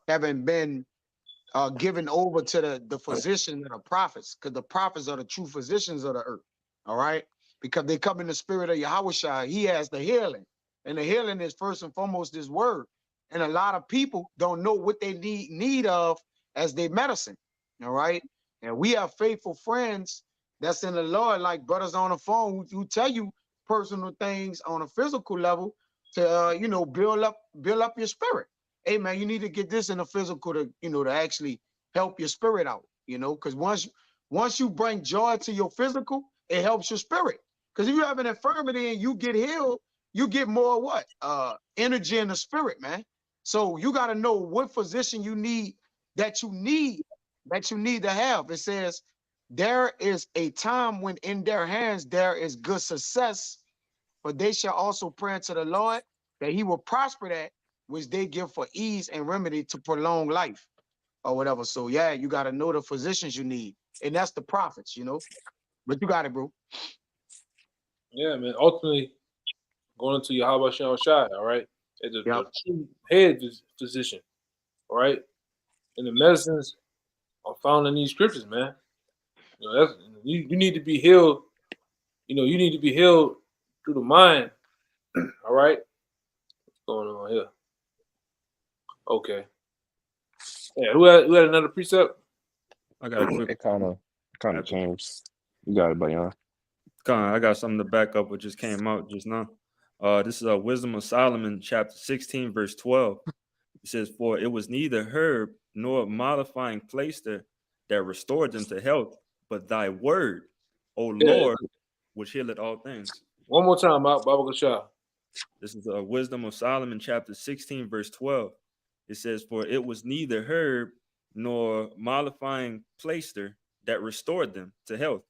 S2: haven't been given over to the physicians and the prophets, because the prophets are the true physicians of the earth. All right? Because they come in the spirit of Yahushua. He has the healing. And the healing is first and foremost this word. And a lot of people don't know what they need of as their medicine. All right? And we have faithful friends that's in the Lord, like brothers on the phone who tell you personal things on a physical level to build up your spirit. Hey man, you need to get this in the physical to to actually help your spirit out. Because once you bring joy to your physical, it helps your spirit. Because if you have an infirmity and you get healed, you get more what? Energy in the spirit, man. So you got to know what physician you need to have. It says there is a time when in their hands there is good success, but they shall also pray unto the Lord that he will prosper that which they give for ease and remedy to prolong life or whatever. So yeah, you got to know the physicians you need, and that's the prophets, But you got it, bro.
S1: Yeah, man. Ultimately, going into Yahweh Shem Shai, all right, as the
S2: Yep.
S1: true head physician, all right, and the medicines are found in these scriptures, man. That's you need to be healed. You need to be healed through the mind. All right, what's going on here? Okay. Yeah, who had another precept?
S6: I got a quick.
S5: It kind of changed. You got it, Bayan.
S6: I got something to back up what just came out just now. This is Wisdom of Solomon, chapter 16, verse 12. It says, "For it was neither herb nor modifying plaister that restored them to health, but thy word, O Lord, which healeth all things."
S1: One more time, Baba Gashah.
S6: This is Wisdom of Solomon, chapter 16, verse 12. It says, "For it was neither herb nor mollifying plaister that restored them to health,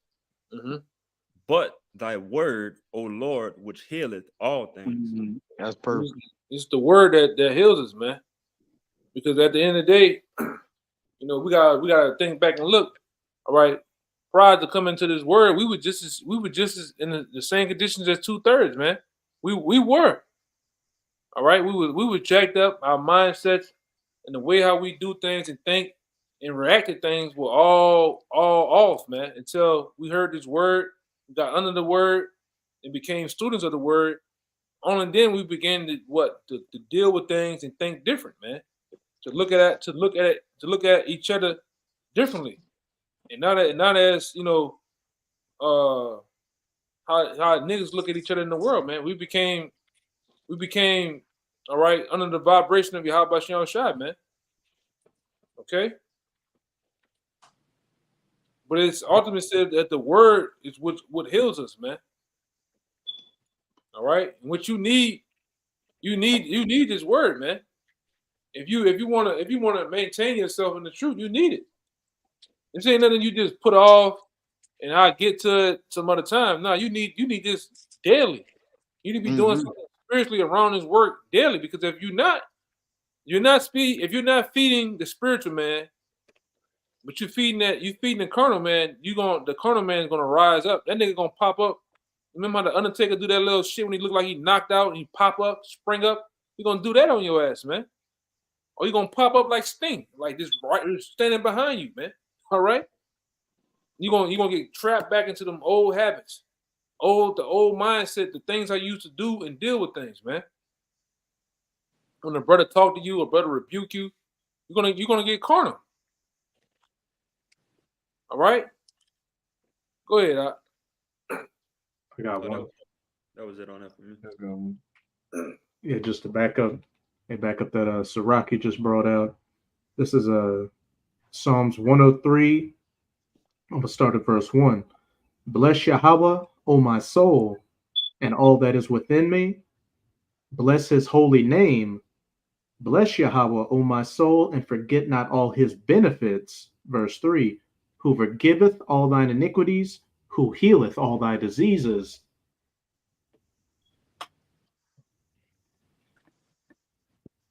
S6: but thy word, O Lord, which healeth all things."
S2: That's perfect.
S1: It's the word that heals us, man. Because at the end of the day, we gotta think back and look. All right, prior to coming to this word, we were just as in the same conditions as 2/3, man. We were. All right, we were jacked up. Our mindsets and the way how we do things and think and react to things were all off, man. Until we heard this word, we got under the word, and became students of the word. Only then we began to deal with things and think different, man. To look at each other differently, and not as how niggas look at each other in the world, man. We became all right under the vibration of Yahweh Shem Shai, man. Okay, but it's ultimately said that the word is what heals us, man. All right, and what you need this word, man. If you wanna maintain yourself in the truth, you need it. This ain't nothing you just put off and I get to it some other time. No, you need this daily. You need to be doing something spiritually around this work daily, because if you're not feeding the spiritual man, but you feeding the carnal man, the carnal man is gonna rise up. That nigga gonna pop up. Remember how the Undertaker do that little shit when he look like he knocked out and he pop up, spring up? He gonna do that on your ass, man. Or you gonna pop up like Sting, like this right standing behind you, man. All right? You gonna get trapped back into them old habits, the old mindset, the things I used to do and deal with things, man. When a brother talk to you, a brother rebuke you, you're gonna get carnal. All right? Go ahead,
S4: I got one.
S6: That was it on that for me.
S4: Yeah, just to back up that Siraki just brought out. This is Psalms 103. I'm gonna start at verse 1. Bless Yahweh, O my soul, and all that is within me. Bless his holy name. Bless Yahweh, O my soul, and forget not all his benefits. Verse 3, who forgiveth all thine iniquities, who healeth all thy diseases.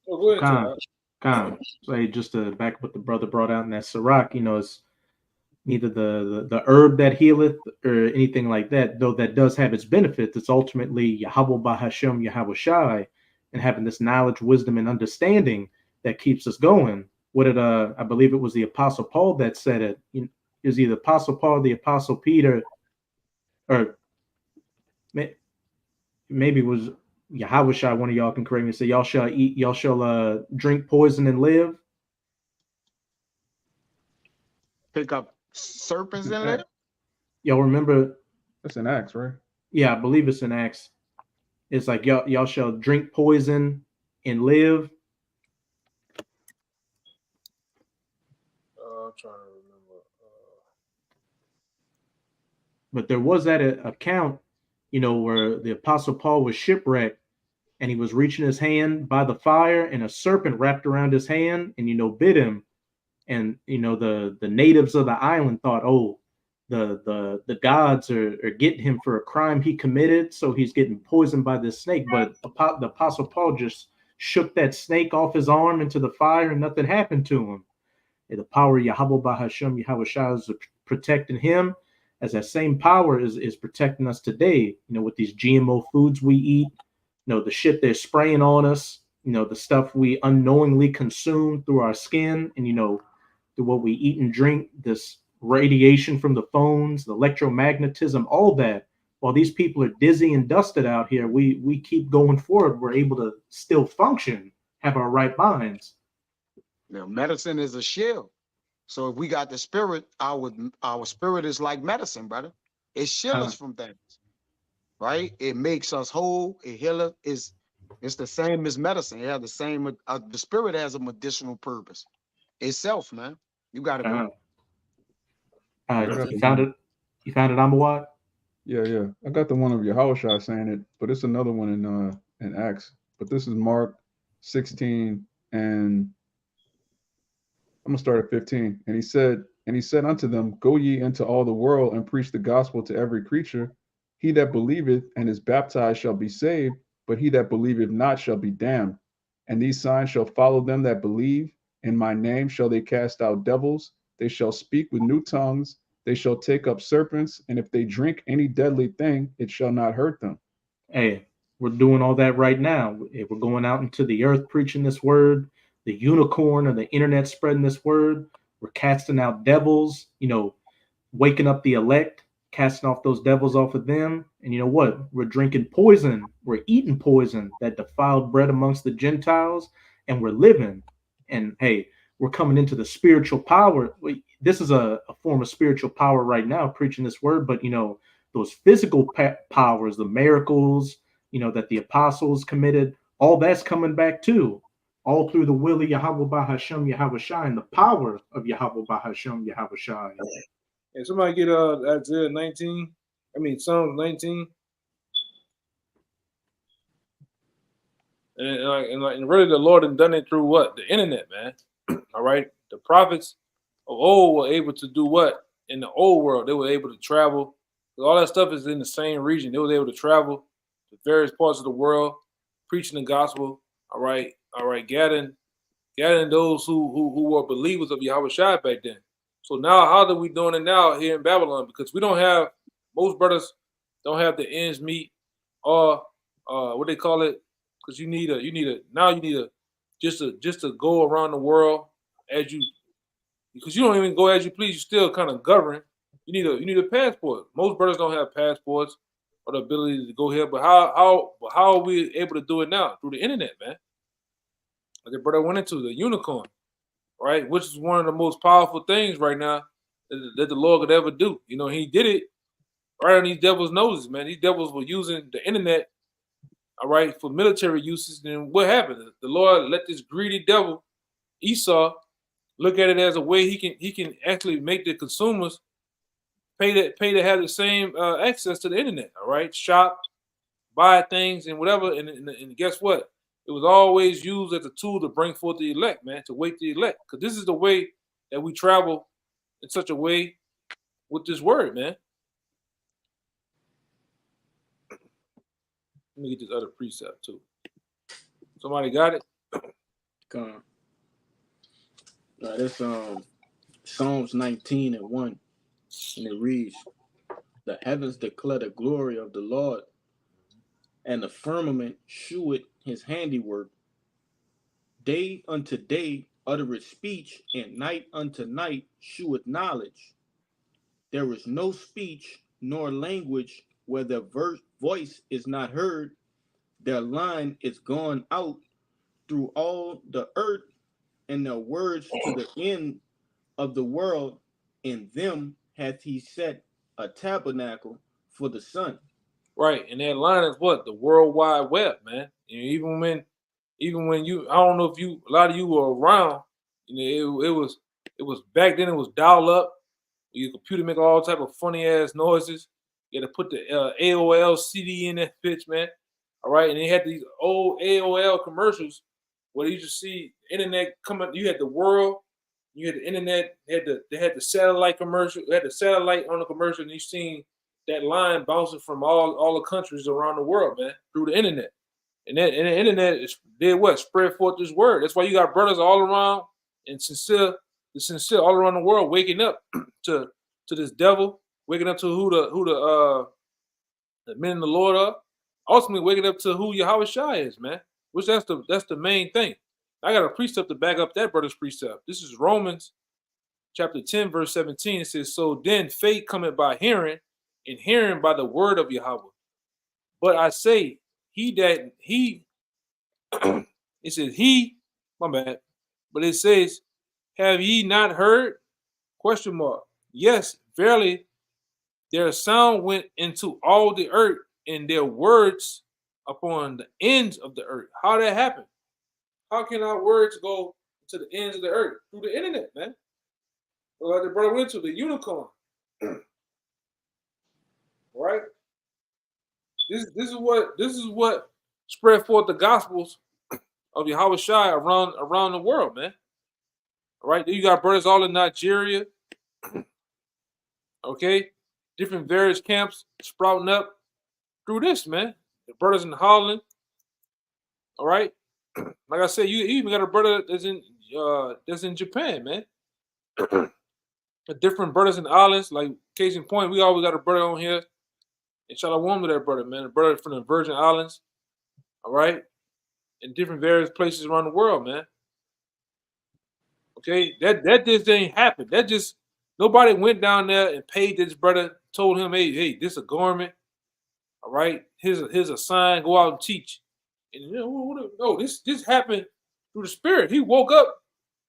S1: Oh, go ahead,
S4: Khan,
S1: Chad.
S4: Khan. So just to back up what the brother brought out in that Sirach, it's neither the herb that healeth or anything like that, though that does have its benefits. It's ultimately Yahweh Bahashem Yahweh Shai, and having this knowledge, wisdom, and understanding that keeps us going. What did I believe it was the Apostle Paul that said it. It was either Apostle Paul, the Apostle Peter, or maybe it was Yahweh Shai. One of y'all can correct me. Say y'all shall drink poison and live.
S2: Pick up serpents and live.
S4: Y'all remember?
S3: That's an axe, right?
S4: Yeah, I believe it's an Acts. It's like y'all shall drink poison and live.
S1: I'm trying to remember.
S4: But there was that account, where the Apostle Paul was shipwrecked and he was reaching his hand by the fire and a serpent wrapped around his hand and, bit him. And, the natives of the island thought, oh, the gods are getting him for a crime he committed. So he's getting poisoned by this snake. But the Apostle Paul just shook that snake off his arm into the fire and nothing happened to him. And the power of Yahweh Bahashem Yahweh Shai is protecting him, as that same power is protecting us today, with these GMO foods we eat, the shit they're spraying on us, the stuff we unknowingly consume through our skin and, through what we eat and drink, this radiation from the phones, the electromagnetism, all that. While these people are dizzy and dusted out here, we keep going forward. We're able to still function, have our right minds.
S2: Medicine is a shield. So if we got the spirit, our spirit is like medicine, brother. It shields us from things, right? It makes us whole. It heals. It's the same as medicine. It has the same. The spirit has a medicinal purpose itself, man. You got to go.
S4: You found it. You found it, Amawad?
S3: Yeah. I got the one of Yahushua saying it, but it's another one in Acts. But this is Mark 16, and I'm gonna start at 15. And he said unto them, Go ye into all the world and preach the gospel to every creature. He that believeth and is baptized shall be saved, but he that believeth not shall be damned. And these signs shall follow them that believe. In my name shall they cast out devils. They shall speak with new tongues. They shall take up serpents. And if they drink any deadly thing, it shall not hurt them.
S4: Hey, we're doing all that right now. We're going out into the earth preaching this word, the unicorn of the internet spreading this word. We're casting out devils, waking up the elect, casting off those devils off of them. And you know what? We're drinking poison. We're eating poison, that defiled bread amongst the Gentiles, and we're living. And hey, we're coming into the spiritual power. This is a form of spiritual power right now, preaching this word, but those physical powers, the miracles, that the apostles committed, all that's coming back too, all through the will of Yahweh Bahashem Yahweh Shai and the power of Yahweh Bahashem Yahweh Shai.
S1: And somebody get Isaiah 19. Psalms 19. And really, the Lord has done it through what? The internet, man. All right. The prophets of old were able to do what? In the old world, they were able to travel. All that stuff is in the same region. They were able to travel to various parts of the world, preaching the gospel. All right, gathering those who were believers of Yahweh Shai back then. So now, how are we doing it now here in Babylon? Because we don't have, most brothers don't have the ends meet, or what they call it. Because you need a just to go around the world as you, because you don't even go as you please. You still kind of govern. You need a passport. Most brothers don't have passports or the ability to go here. But how are we able to do it now? Through the internet, man. Like the brother went into the unicorn, right? Which is one of the most powerful things right now that the Lord could ever do. He did it right on these devils' noses, man. These devils were using the internet, all right, for military uses. Then what happened? The Lord let this greedy devil, Esau, look at it as a way he can actually make the consumers pay to have the same access to the internet. All right, shop, buy things and whatever. And guess what? It was always used as a tool to bring forth the elect, man, to wake the elect. Because this is the way that we travel in such a way with this word, man. Let me get this other precept too. Somebody got it?
S7: Come. That's Psalms 19:1, and it reads, "The heavens declare the glory of the Lord, and the firmament sheweth his handiwork. Day unto day uttereth speech, and night unto night sheweth knowledge. There is no speech nor language where their voice is not heard. Their line is gone out through all the earth, and their words to the end of the world. In them hath he set a tabernacle for the sun."
S1: Right, and that line is what? The World Wide Web, man. You know, even when you, I don't know if you, a lot of you were around. You know, it was back then. It was dial up. Your computer make all type of funny ass noises. You had to put the AOL CD in that bitch, man. All right, and they had these old AOL commercials where you just see internet coming. You had the world, you had the internet. They had the satellite commercial. They had the satellite on the commercial, and you seen that line bouncing from all the countries around the world, man, through the internet. And the internet did what? Spread forth this word. That's why you got brothers all around and sincere all around the world waking up to this devil, waking up to who the men in the Lord are, ultimately waking up to who Yahweh Shai is, man. Which that's the main thing. I got a precept to back up that brother's precept. This is Romans chapter 10, verse 17. It says, "So then faith cometh by hearing, and hearing by the word of Yahweh. But I say, it says he, my bad, but it says, have ye not heard? Question mark. Yes, verily, their sound went into all the earth, and their words upon the ends of the earth." How that happen? How can our words go to the ends of the earth? Through the internet, man. Like the brother went to the unicorn. Right? This is what spread forth the gospels of Yahweh Shai around the world, man. All right, you got brothers all in Nigeria, okay, different various camps sprouting up through this, man. The brothers in Holland, all right. Like I said, you even got a brother that's in Japan, man. The different brothers in the islands, like case in point, we always got a brother on here. And shalom to that brother, man. A brother from the Virgin Islands, all right, in different various places around the world, man. Okay, that just ain't happened. That just nobody went down there and paid this brother, told him, hey, this a garment, all right. Here's a sign. Go out and teach. And you know, no, this happened through the Spirit. He woke up,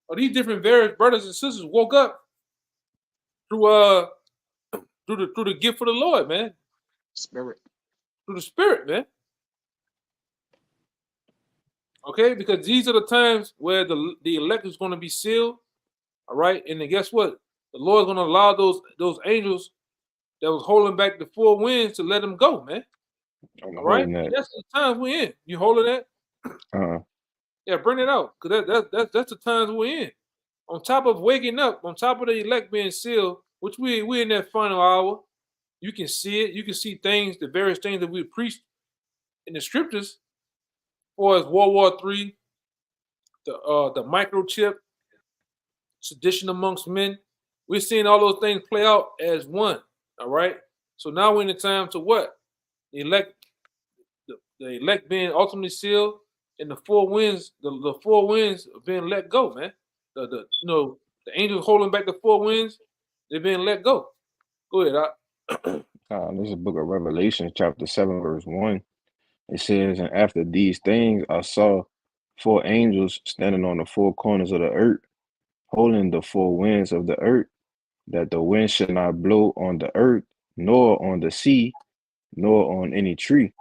S1: or these different various brothers and sisters woke up through the gift of the Lord, man.
S2: Spirit.
S1: Through the Spirit, man. Okay, because these are the times where the elect is going to be sealed. All right, and then guess what? The Lord's going to allow those angels that was holding back the four winds to let them go, man.
S5: I'm
S1: All right,
S5: holding that.
S1: and that's the times we're in. You holding that? Yeah, bring it out, because that's the times we're in. On top of waking up, on top of the elect being sealed, which we're in that final hour, you can see it. You can see things, the various things that we preached in the scriptures, or as World War III, the microchip, sedition amongst men. We're seeing all those things play out as one. All right. So now we're in the time to what? The elect being ultimately sealed, and the four winds, the four winds are being let go, man. The angels holding back the four winds, they're being let go. Go ahead,
S5: This is the book of Revelation, chapter 7, verse 1. It says, "And after these things I saw four angels standing on the four corners of the earth, holding the four winds of the earth, that the wind should not blow on the earth, nor on the sea, nor on any tree."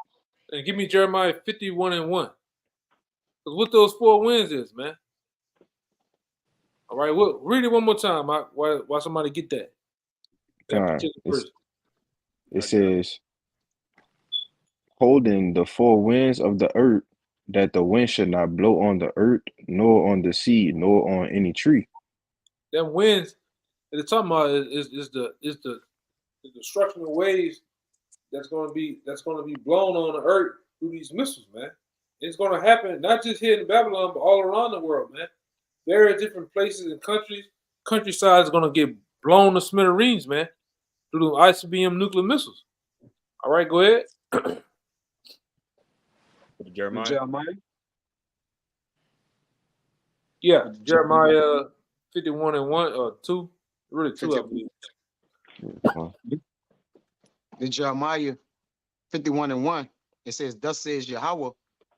S1: And give me Jeremiah 51:1. Because what those four winds is, man. All right, well, read it one more time. Why somebody get that? That particular verse.
S5: It says, holding the four winds of the earth, that the wind should not blow on the earth, nor on the sea, nor on any tree.
S1: Them winds that they're talking about is the destructional waves that's gonna be blown on the earth through these missiles, man. It's gonna happen not just here in Babylon, but all around the world, man. Various different places and countryside is gonna get blown to smithereens, man, through the ICBM nuclear missiles. All right, go ahead.
S6: Jeremiah.
S2: Jeremiah.
S1: Yeah, Jeremiah 51 and 1 or 2. Really 2, I believe.
S2: In Jeremiah 51 and 1, it says, thus says Yahweh,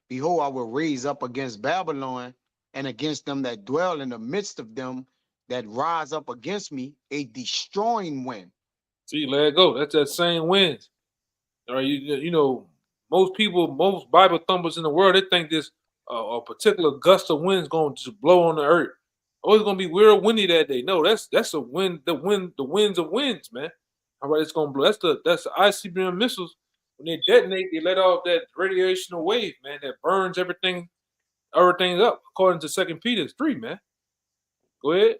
S2: behold, I will raise up against Babylon and against them that dwell in the midst of them that rise up against me a destroying wind.
S1: See, let it go. That's that same wind. All right, you know, most Bible thumpers in the world, they think this a particular gust of wind is going to just blow on the earth. Oh, it's going to be real windy that day. No, that's a wind, the winds of winds, man. All right, it's going to blow. That's the ICBM missiles. When they detonate, they let off that radiational wave, man, that burns everything up, according to 2 Peter 3, man. Go ahead.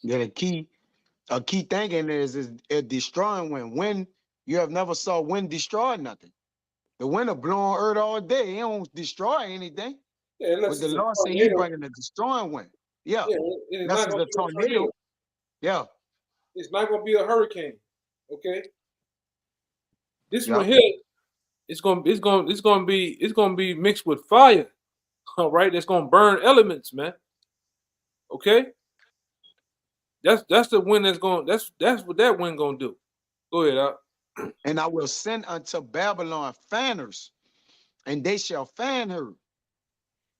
S2: Yeah, a key thing in there is a destroying wind. Wind, you have never saw wind destroy nothing. The wind will blow on earth all day. It don't destroy anything.
S1: Yeah,
S2: But the Lord said he bringing a destroying wind. Yeah,
S1: it's
S2: that's
S1: not going
S2: the
S1: to be a
S2: tornado. Yeah.
S1: It's not going to be a hurricane. Okay. This
S2: Yep.
S1: one here, it's going to be mixed with fire. All right, it's going to burn elements, man. Okay. That's the wind that's what that wind going to do. Go ahead, Al.
S2: And I will send unto Babylon fanners, and they shall fan her,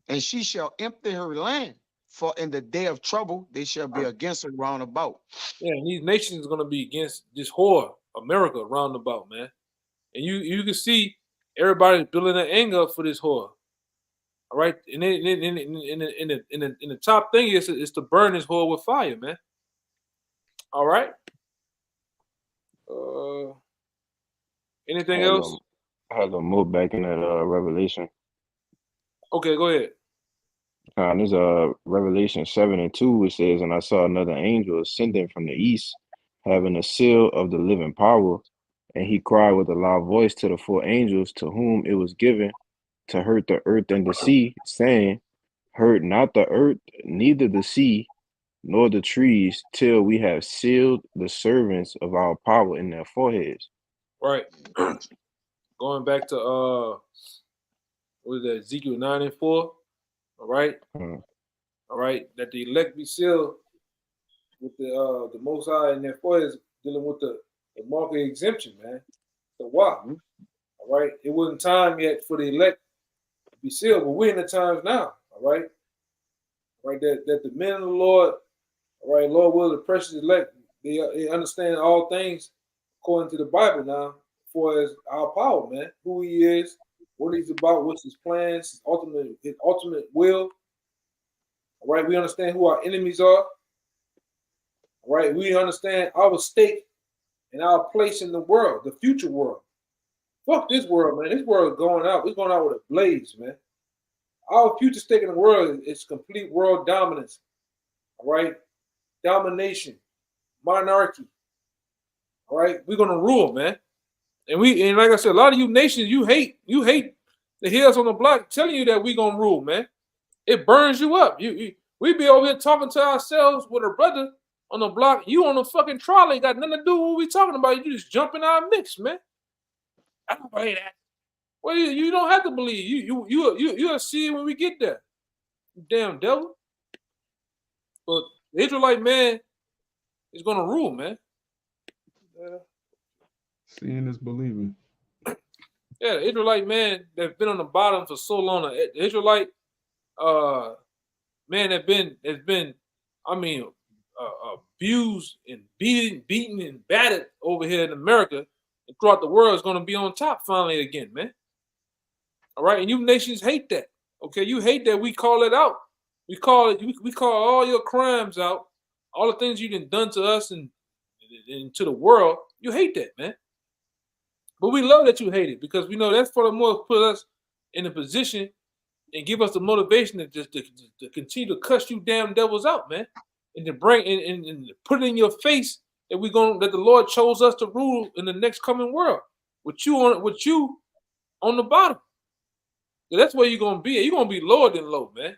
S2: and she shall empty her land. For in the day of trouble, they shall be against her round about.
S1: Yeah, and these nations are going to be against this whore, America, round about, man. And you can see everybody building their anger up for this whore. All right, and then in the top thing is to burn this whore with fire, man. All right. Anything else?
S5: I had to move back in that Revelation.
S1: Okay, go ahead.
S5: There's Revelation 7 and 2. It says, and I saw another angel ascending from the east, having a seal of the living power, and he cried with a loud voice to the four angels to whom it was given to hurt the earth and the sea, saying, hurt not the earth, neither the sea, nor the trees, till we have sealed the servants of our power in their foreheads.
S1: Right. Going back to what is that, Ezekiel 9 and 4? All right. All right. That the elect be sealed with the Most High in their foreheads, dealing with the mark of exemption, man. So why? All right. It wasn't time yet for the elect to be sealed, but we're in the times now. All right. All right. That the men of the Lord, all right, Lord will the precious elect, they understand all things according to the Bible now, for as our power, man, who he is, what he's about, what's his plans, his ultimate will. All right, we understand who our enemies are. All right, we understand our stake and our place in the world, the future world. Fuck this world, man. This world is going out. We're going out with a blaze, man. Our future stake in the world is complete world dominance. All right, domination, monarchy. All right, we're gonna rule, man. And like I said, a lot of you nations, you hate the hills on the block telling you that we gonna rule, man. It burns you up. We be over here talking to ourselves with a brother on the block. You on the fucking trolley, got nothing to do with what we talking about. You just jump in our mix, man. I don't believe that. Well, you don't have to believe. You'll see it when we get there. You damn devil. But the Israelite man is gonna rule, man.
S3: Seeing is believing.
S1: Yeah, the Israelite man that's been on the bottom for so long. The Israelite man has been, I mean, abused and beaten and battered over here in America and throughout the world is going to be on top finally again, man. All right, and you nations hate that. Okay, you hate that we call it out. We call all your crimes out, all the things you done to us and to the world. You hate that, man. But we love that you hate it because we know that's for the more put us in a position and give us the motivation to just to continue to cuss you damn devils out, man, and to bring and put it in your face that that the Lord chose us to rule in the next coming world with you on the bottom. So that's where you're gonna be. You're gonna be lower than low, man.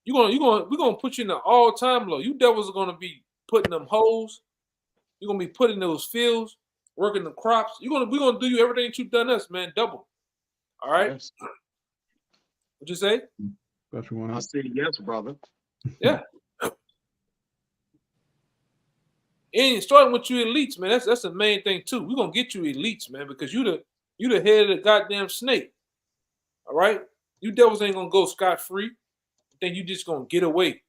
S1: We're gonna put you in the all-time low. You devils are gonna be putting them holes. You're gonna be putting those fields, working the crops. We're gonna do you everything that you've done us, man, double. All right.
S2: Yes.
S1: What'd you say?
S3: That's what
S2: I say yes, brother.
S1: Yeah. And starting with you elites, man. That's the main thing too. We're gonna get you elites, man, because you the head of the goddamn snake. All right. You devils ain't gonna go scot-free. Think you just gonna get away.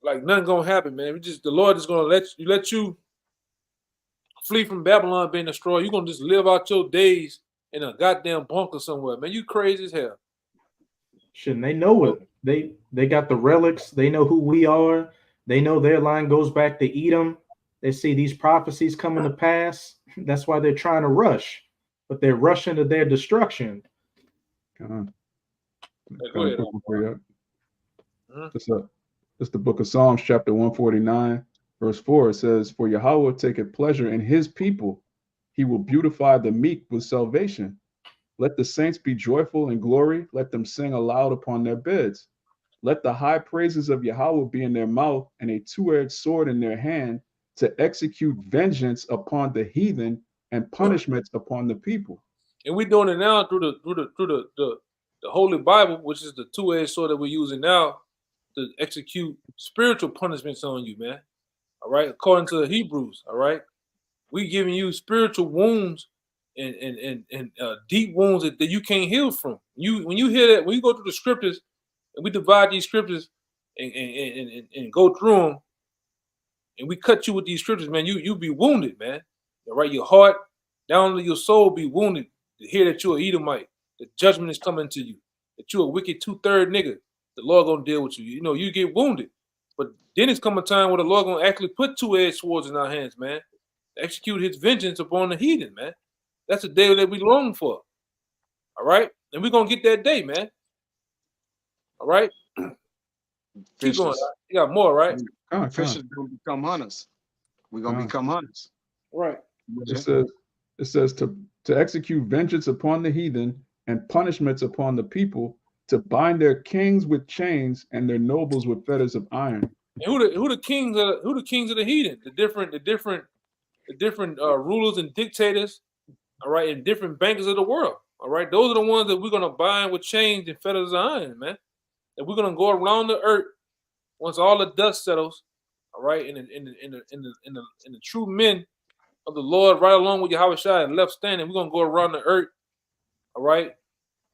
S1: Like nothing gonna happen, man. The Lord is gonna let you flee from Babylon being destroyed. You're gonna just live out your days in a goddamn bunker somewhere, man. You crazy as hell.
S4: Shouldn't they know it? They got the relics. They know who we are. They know their line goes back to Edom. They see these prophecies coming to pass. That's why they're trying to rush, but they're rushing to their destruction.
S1: Go ahead.
S3: It's the book of Psalms, chapter 149, verse 4. It says, "For Yahweh taketh pleasure in his people. He will beautify the meek with salvation. Let the saints be joyful in glory. Let them sing aloud upon their beds. Let the high praises of Yahweh be in their mouth and a two-edged sword in their hand to execute vengeance upon the heathen and punishments upon the people."
S1: And we're doing it now through the Holy Bible, which is the two-edged sword that we're using now to execute spiritual punishments on you, man. All right, according to the Hebrews. All right, we giving you spiritual wounds and deep wounds that you can't heal from. When you hear that, when you go through the scriptures and we divide these scriptures and go through them, and we cut you with these scriptures, man, you be wounded, man. All right, your heart down to your soul be wounded to hear that you're an Edomite. The judgment is coming to you. That you're a wicked 2/3 nigga. The Lord gonna deal with you. You know, you get wounded. But then it's come a time where the Lord gonna actually put two-edged swords in our hands, man. To execute his vengeance upon the heathen, man. That's the day that we long for. All right? And we're gonna get that day, man. All right? Keep going. You got more, right?
S2: Fishers gonna become hunters. We're gonna become hunters.
S1: Right.
S3: It says to execute vengeance upon the heathen and punishments upon the people, to bind their kings with chains and their nobles with fetters of iron.
S1: And who the kings of the heathen? The different rulers and dictators, all right, and different bankers of the world. All right. Those are the ones that we're gonna bind with chains and fetters of iron, man. And we're gonna go around the earth once all the dust settles, all right, in the true men of the Lord, right along with Yahweh Shai and left standing, we're gonna go around the earth, all right.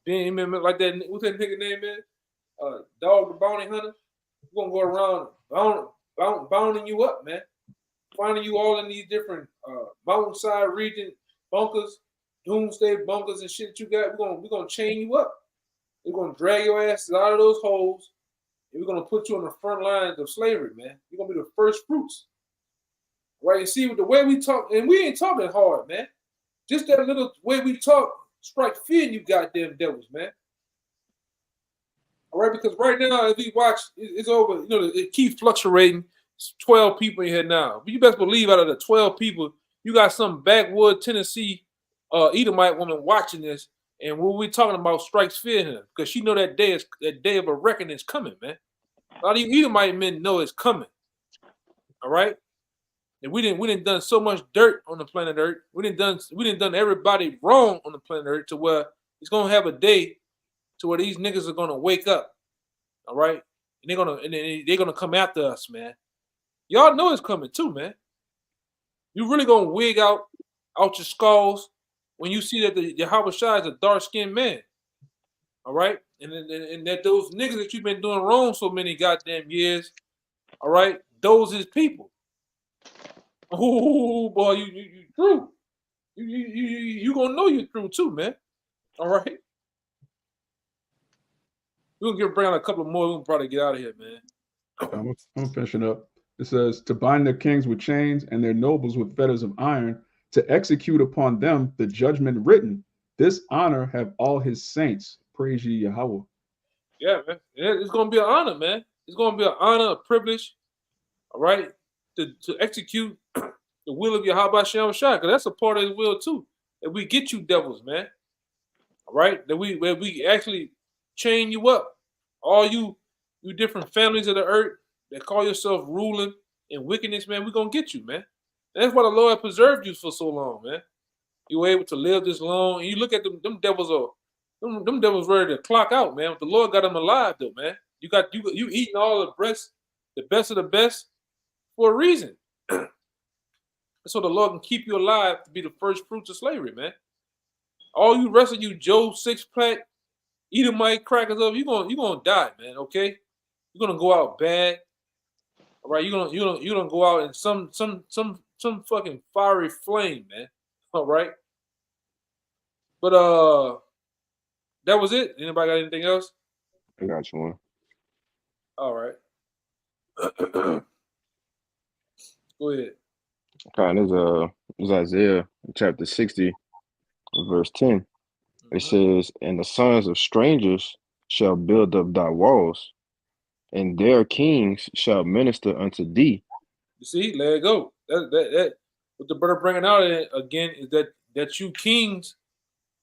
S1: Being like that, what's that nigga name, man? Dog the Bounty Hunter. We're gonna go around bounding you up, man. Finding you all in these different mountainside region bunkers, doomsday bunkers and shit you got. We're gonna chain you up. We're gonna drag your asses out of those holes, and we're gonna put you on the front lines of slavery, man. You're gonna be the first fruits. Right? You see, with the way we talk, and we ain't talking hard, man. Just that little way we talk strike fear in you goddamn devils, man. All right, because right now, if we watch, it's over. You know, it keeps fluctuating. It's 12 people in here now. But you best believe out of the 12 people, you got some backwood Tennessee Edomite woman watching this, and what we're talking about strikes fear in her because she know that day of a reckoning is coming, man. A lot of you Edomite men know it's coming. All right, and we didn't done so much dirt on the planet Earth. We didn't done everybody wrong on the planet Earth to where it's gonna have a day to where these niggas are gonna wake up. All right, and they're gonna come after us, man. Y'all know it's coming too, man. You really gonna wig out your skulls when you see that the Yahweh Shai is a dark-skinned man. All right, and that those niggas that you've been doing wrong so many goddamn years, all right, those is people. Oh boy, you true. You gonna know you're true too, man. All right. We're gonna bring out a couple more. We'll probably get out of here, man.
S3: I'm finishing up. It says to bind their kings with chains and their nobles with fetters of iron, to execute upon them the judgment written. This honor have all his saints. Praise ye Yahweh.
S1: Yeah, man. It's gonna be an honor, man. It's gonna be an honor, a privilege, all right, to execute the will of Yahweh Shem Shai, because that's a part of his will too. That we get you devils, man. All right, that we actually chain you up. All you different families of the earth that call yourself ruling in wickedness, man, we're gonna get you, man. And that's why the Lord preserved you for so long, man. You were able to live this long. And you look at them devils are them devils ready to clock out, man. But the Lord got them alive though, man. You eating all the best of the best for a reason. So the Lord can keep you alive to be the first fruits of slavery, man. All you rest of you Joe six pack, Edomite crackers up, you gonna die, man. Okay, you're gonna go out bad. All right, you're gonna go out in some fucking fiery flame, man. All right, but that was it. Anybody got anything else?
S5: I got you one.
S1: All right, go ahead.
S5: Okay, this Isaiah chapter 60, verse 10. It says, "And the sons of strangers shall build up thy walls, and their kings shall minister unto thee."
S1: You see, let it go. That what the brother bringing out again is that you kings,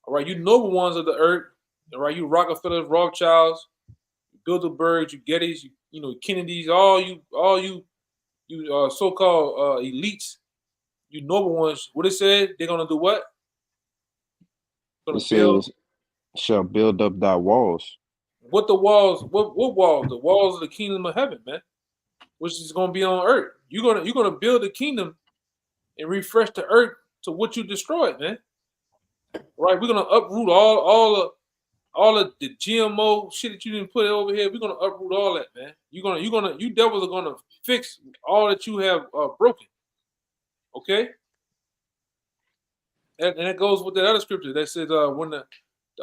S1: all right, you noble ones of the earth, all right, you Rockefellers, Rothschilds, Bilderbergs, you Gettys, you know Kennedys, all you so-called elites, you noble ones. What it said? They're gonna do what? Gonna
S5: It
S1: build
S5: says, "Shall build up thy walls."
S1: what the walls? What walls? The walls of the kingdom of heaven, man. Which is gonna be on earth. You're gonna build the kingdom and refresh the earth to what you destroyed, man. Right? We're gonna uproot all of the GMO shit that you didn't put over here. We're gonna uproot all that, man. You devils are gonna fix all that you have broken. Okay? And it goes with that other scripture that says when the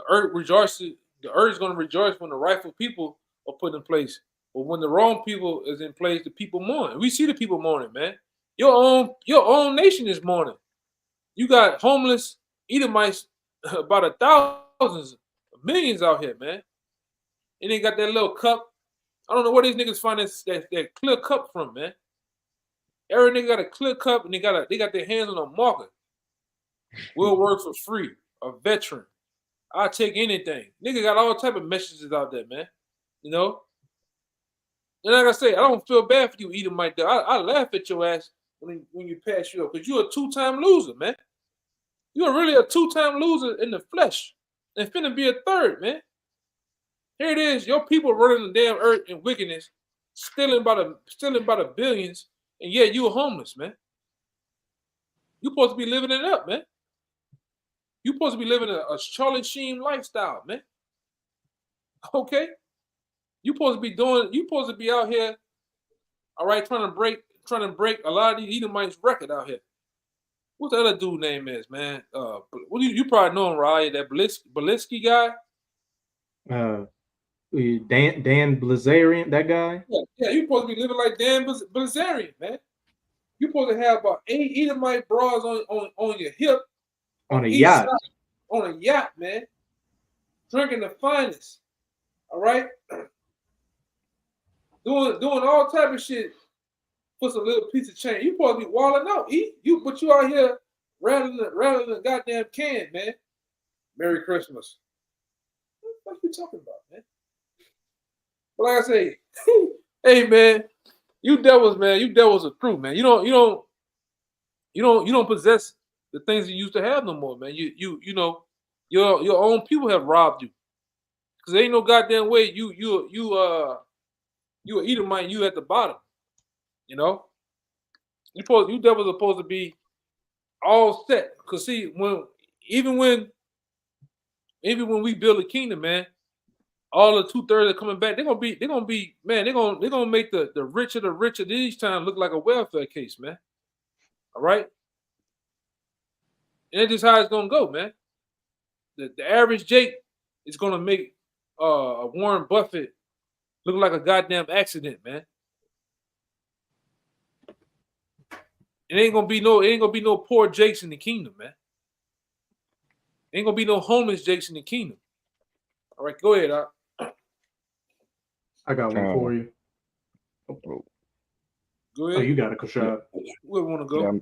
S1: earth rejoices, the earth is gonna rejoice when the rightful people are put in place. But when the wrong people is in place, the people mourn. We see the people mourning, man. Your own nation is mourning. You got homeless Edomites about thousands, millions out here, man. And they got that little cup. I don't know where these niggas find that clear cup from, man. Every nigga got a clear cup and they got their hands on a marker. We'll work for free. A veteran. I'll take anything. Nigga got all type of messages out there, man. You know? And like I say, I don't feel bad for you, Edomite. I laugh at your ass when you pass you up because you're a two-time loser, man. You're really a two-time loser in the flesh. And finna be a third, man. Here it is. Your people running the damn earth in wickedness, stealing by the billions, and yet you're homeless, man. You're supposed to be living it up, man. You're supposed to be living a Charlie Sheen lifestyle, man. Okay? You're supposed to be out here, all right, trying to break a lot of these Edomites' record out here. What's the other dude name is, man? What you probably know him, Ryan, that Belitsky guy?
S4: Dan Blazarian, that guy.
S1: Yeah, you're supposed to be living like Dan Blazarian, man. You're supposed to have about 8 Edomite bras on your hip.
S4: On a yacht.
S1: Side, on a yacht, man. Drinking the finest. All right? Doing all type of shit for some little piece of change. You supposed to be walling out. But you out here rattling the goddamn can, man. Merry Christmas. What the fuck you talking about, man? But like I say, hey man, you devils are true, man. You don't possess the things you used to have no more, man. You know, your own people have robbed you. Cause there ain't no goddamn way you Edomite, you at the bottom. You know? You devils are supposed to be all set. Cause see, even when we build a kingdom, man, all the 2/3 are coming back. They're gonna be, man. They're gonna make the rich of the rich of these times look like a welfare case, man. All right, and that's just how it's gonna go, man. The average Jake is gonna make Warren Buffett look like a goddamn accident, man. It ain't gonna be no poor Jakes in the kingdom, man. Ain't gonna be no homeless Jakes in the kingdom. All right, go ahead.
S4: I got one for you.
S1: Go
S4: Oh,
S1: ahead.
S4: you got it, Kashad.
S1: Where want to go?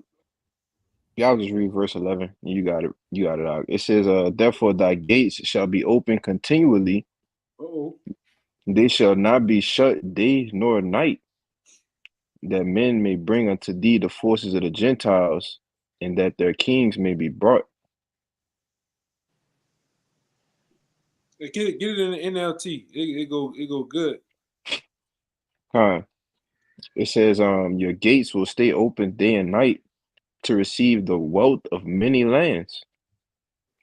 S5: Yeah, I'll just read verse 11. You got it. You got it out. It says, therefore thy gates shall be open continually.
S1: Oh,
S5: They shall not be shut day nor night, that men may bring unto thee the forces of the Gentiles, and that their kings may be brought.
S1: get it in the NLT. It go good.
S5: It says, your gates will stay open day and night to receive the wealth of many lands.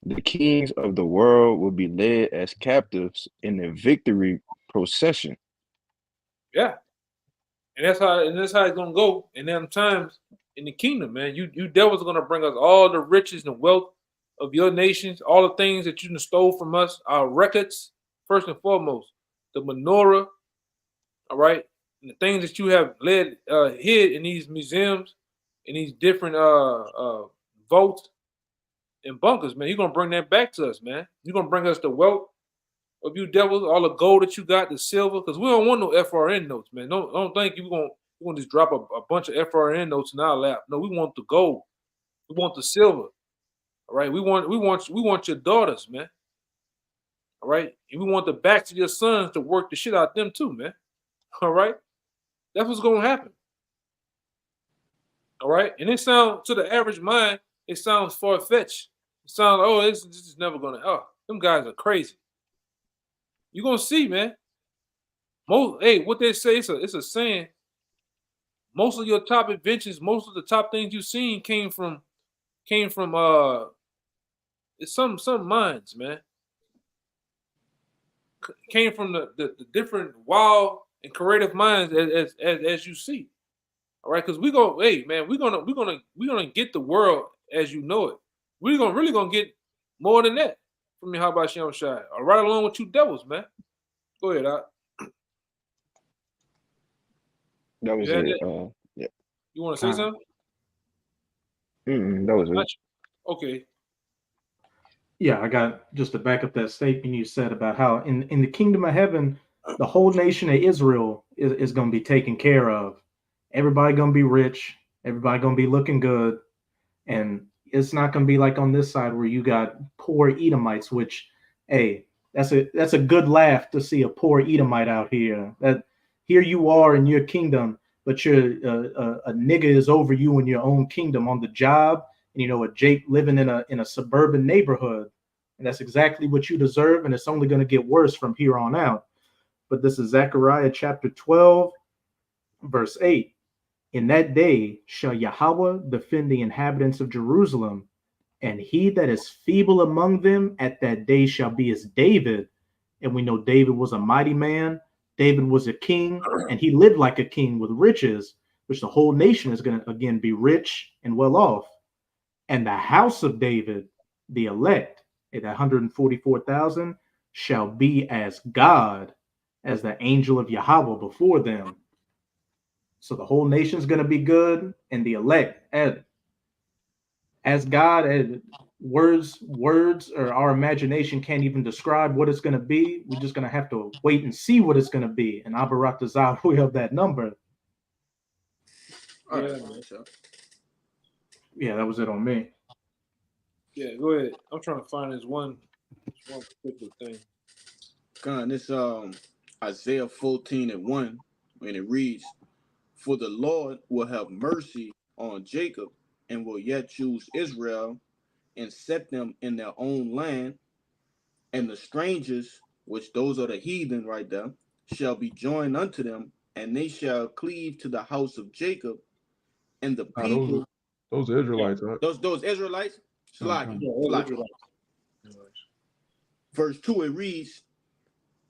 S5: The kings of the world will be led as captives in a victory procession.
S1: Yeah, and that's how it's gonna go in them times in the kingdom, man. You devils are gonna bring us all the riches and wealth of your nations, all the things that you stole from us, our records, first and foremost, the menorah, all right, and the things that you have hid in these museums, in these different vaults and bunkers, man. You're gonna bring that back to us, man. You're gonna bring us the wealth of you devils, all the gold that you got, the silver, because we don't want no FRN notes, man. Don't think you're gonna just drop a bunch of FRN notes in our lap. No, we want the gold. We want the silver. All right. We want your daughters, man. All right. And we want the backs of your sons to work the shit out them too, man. All right. That's what's gonna happen. All right. And it sounds to the average mind, it sounds far-fetched. It sounds, oh, this is never gonna, oh, them guys are crazy. You're gonna see, man. What they say, it's a saying. Most of your top inventions, most of the top things you've seen came from it's some minds, man. Came from the different wild and creative minds as you see. All right, because we're gonna get the world as you know it. We're gonna really gonna get more than that from you. How about Shem Shai? Right along with you devils, man. Go ahead,
S5: That was
S1: you had
S5: it.
S1: that?
S5: Yeah.
S1: You want to say something?
S5: That was it.
S1: Okay.
S4: Yeah, I got just to back up that statement you said about how in the kingdom of heaven, the whole nation of Israel is going to be taken care of. Everybody going to be rich. Everybody going to be looking good. And it's not going to be like on this side where you got poor Edomites, which, hey, that's a good laugh to see a poor Edomite out here. That here you are in your kingdom, but you're a nigga is over you in your own kingdom on the job, and a Jake living in a suburban neighborhood, and that's exactly what you deserve, and it's only going to get worse from here on out. But this is Zechariah chapter 12, verse 8. In that day shall Yahweh defend the inhabitants of Jerusalem, and he that is feeble among them at that day shall be as David. And we know David was a mighty man. David was a king, and he lived like a king with riches, which the whole nation is going to again be rich and well off. And the house of David, the elect, at 144,000, shall be as God, as the angel of Yahweh before them. So the whole nation's going to be good, and the elect, as God, words or our imagination can't even describe what it's going to be. We're just going to have to wait and see what it's going to be. And Abarak we have that number.
S7: All right,
S4: yeah, that was it on me.
S1: Yeah, go ahead. I'm trying to find this one particular thing.
S7: God, this Isaiah 14:1, and it reads, "For the Lord will have mercy on Jacob, and will yet choose Israel, and set them in their own land, and the strangers, which those are the heathen right there, shall be joined unto them, and they shall cleave to the house of Jacob, and the people."
S3: Those Israelites, right?
S7: Those Israelites, Slaki. Verse 2, it reads,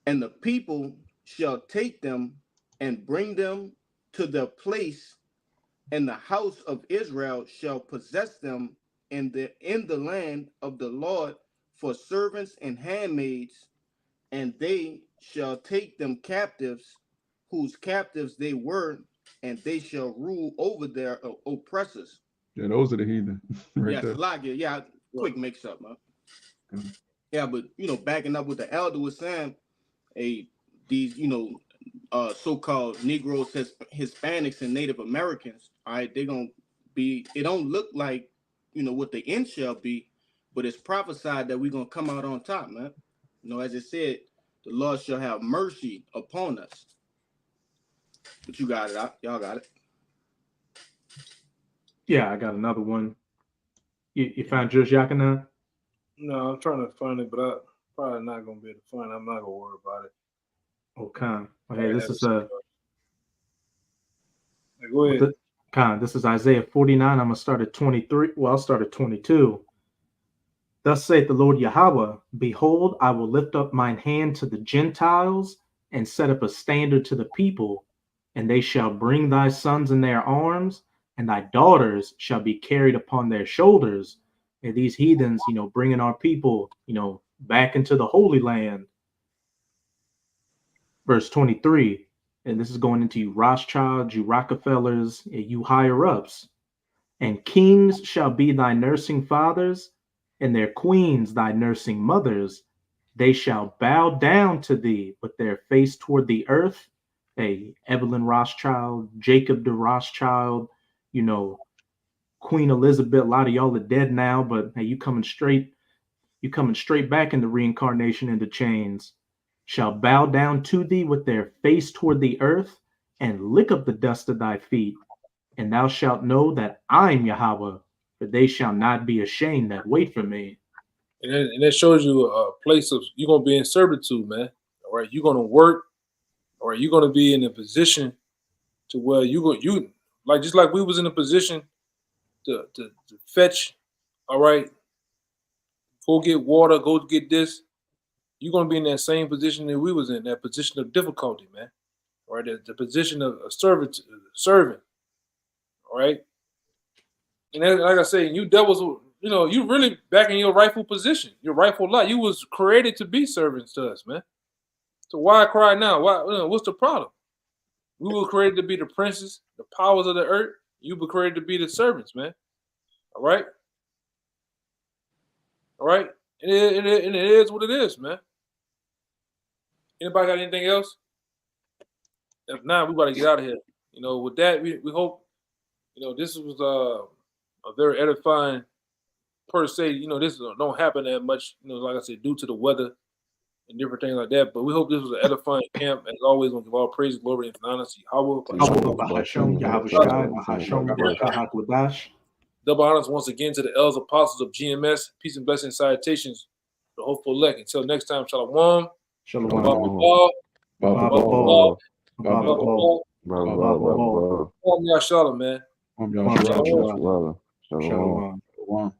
S7: "And the people shall take them and bring them to their place, and the house of Israel shall possess them in the land of the Lord for servants and handmaids, and they shall take them captives, whose captives they were, and they shall rule over their oppressors.
S3: Yeah, those are the heathen right
S7: Yeah,
S3: there.
S7: Salakia. Yeah, quick mix up, man.
S3: Mhm.
S7: Yeah, but backing up what the elder was saying, these so-called Negroes, Hispanics, and Native Americans, all right, they're gonna be. It don't look like what the end shall be, but it's prophesied that we're gonna come out on top, man. As it said, the Lord shall have mercy upon us. But you got it, y'all got it.
S4: Yeah, I got another one. You found Judge Yakina?
S1: No, I'm trying to find it, but I'm probably not gonna be able to find it. I'm not gonna worry about it.
S4: Okay. Okay, this is
S1: Go ahead.
S4: This is Isaiah 49. I'm gonna start at 23. Well, I'll start at 22. Thus saith the Lord Yahweh, behold, I will lift up mine hand to the Gentiles and set up a standard to the people, and they shall bring thy sons in their arms, and thy daughters shall be carried upon their shoulders. And these heathens, bringing our people, back into the Holy Land. Verse 23, and this is going into you Rothschilds, you Rockefellers, you higher ups. And kings shall be thy nursing fathers, and their queens thy nursing mothers. They shall bow down to thee with their face toward the earth. Hey, Evelyn Rothschild, Jacob de Rothschild, Queen Elizabeth. A lot of y'all are dead now, but hey, you coming straight back in the reincarnation into chains. Shall bow down to thee with their face toward the earth, and lick up the dust of thy feet. And thou shalt know that I'm Yahweh, for they shall not be ashamed that wait for me.
S1: And that shows you a place of you're gonna be in servitude, man. All right, you're gonna work, all right, you're gonna be in a position to where you like just like we was in a position to fetch, all right, go get water, go get this. You're gonna be in that same position that we was in, that position of difficulty, man. All right, the position of a servant, all right. And then, like I say, you devils, you really back in your rightful position, your rightful lot. You was created to be servants to us, man. So why cry now? Why? What's the problem? We were created to be the princes, the powers of the earth. You were created to be the servants, man. All right, all right. And it is what it is, man. Anybody got anything else? If not, we got to get out of here. With that, we hope. This was a very edifying per se. This don't happen that much. Like I said, due to the weather and different things like that. But we hope this was an edifying camp. As always, we'll give all praise, glory, and honor to double honors once again to the elders apostles of GMS. Peace and blessings, salutations, the hopeful elect. Until next time, shalom.
S3: Shalom.
S1: Shalom, man.
S3: Shalom.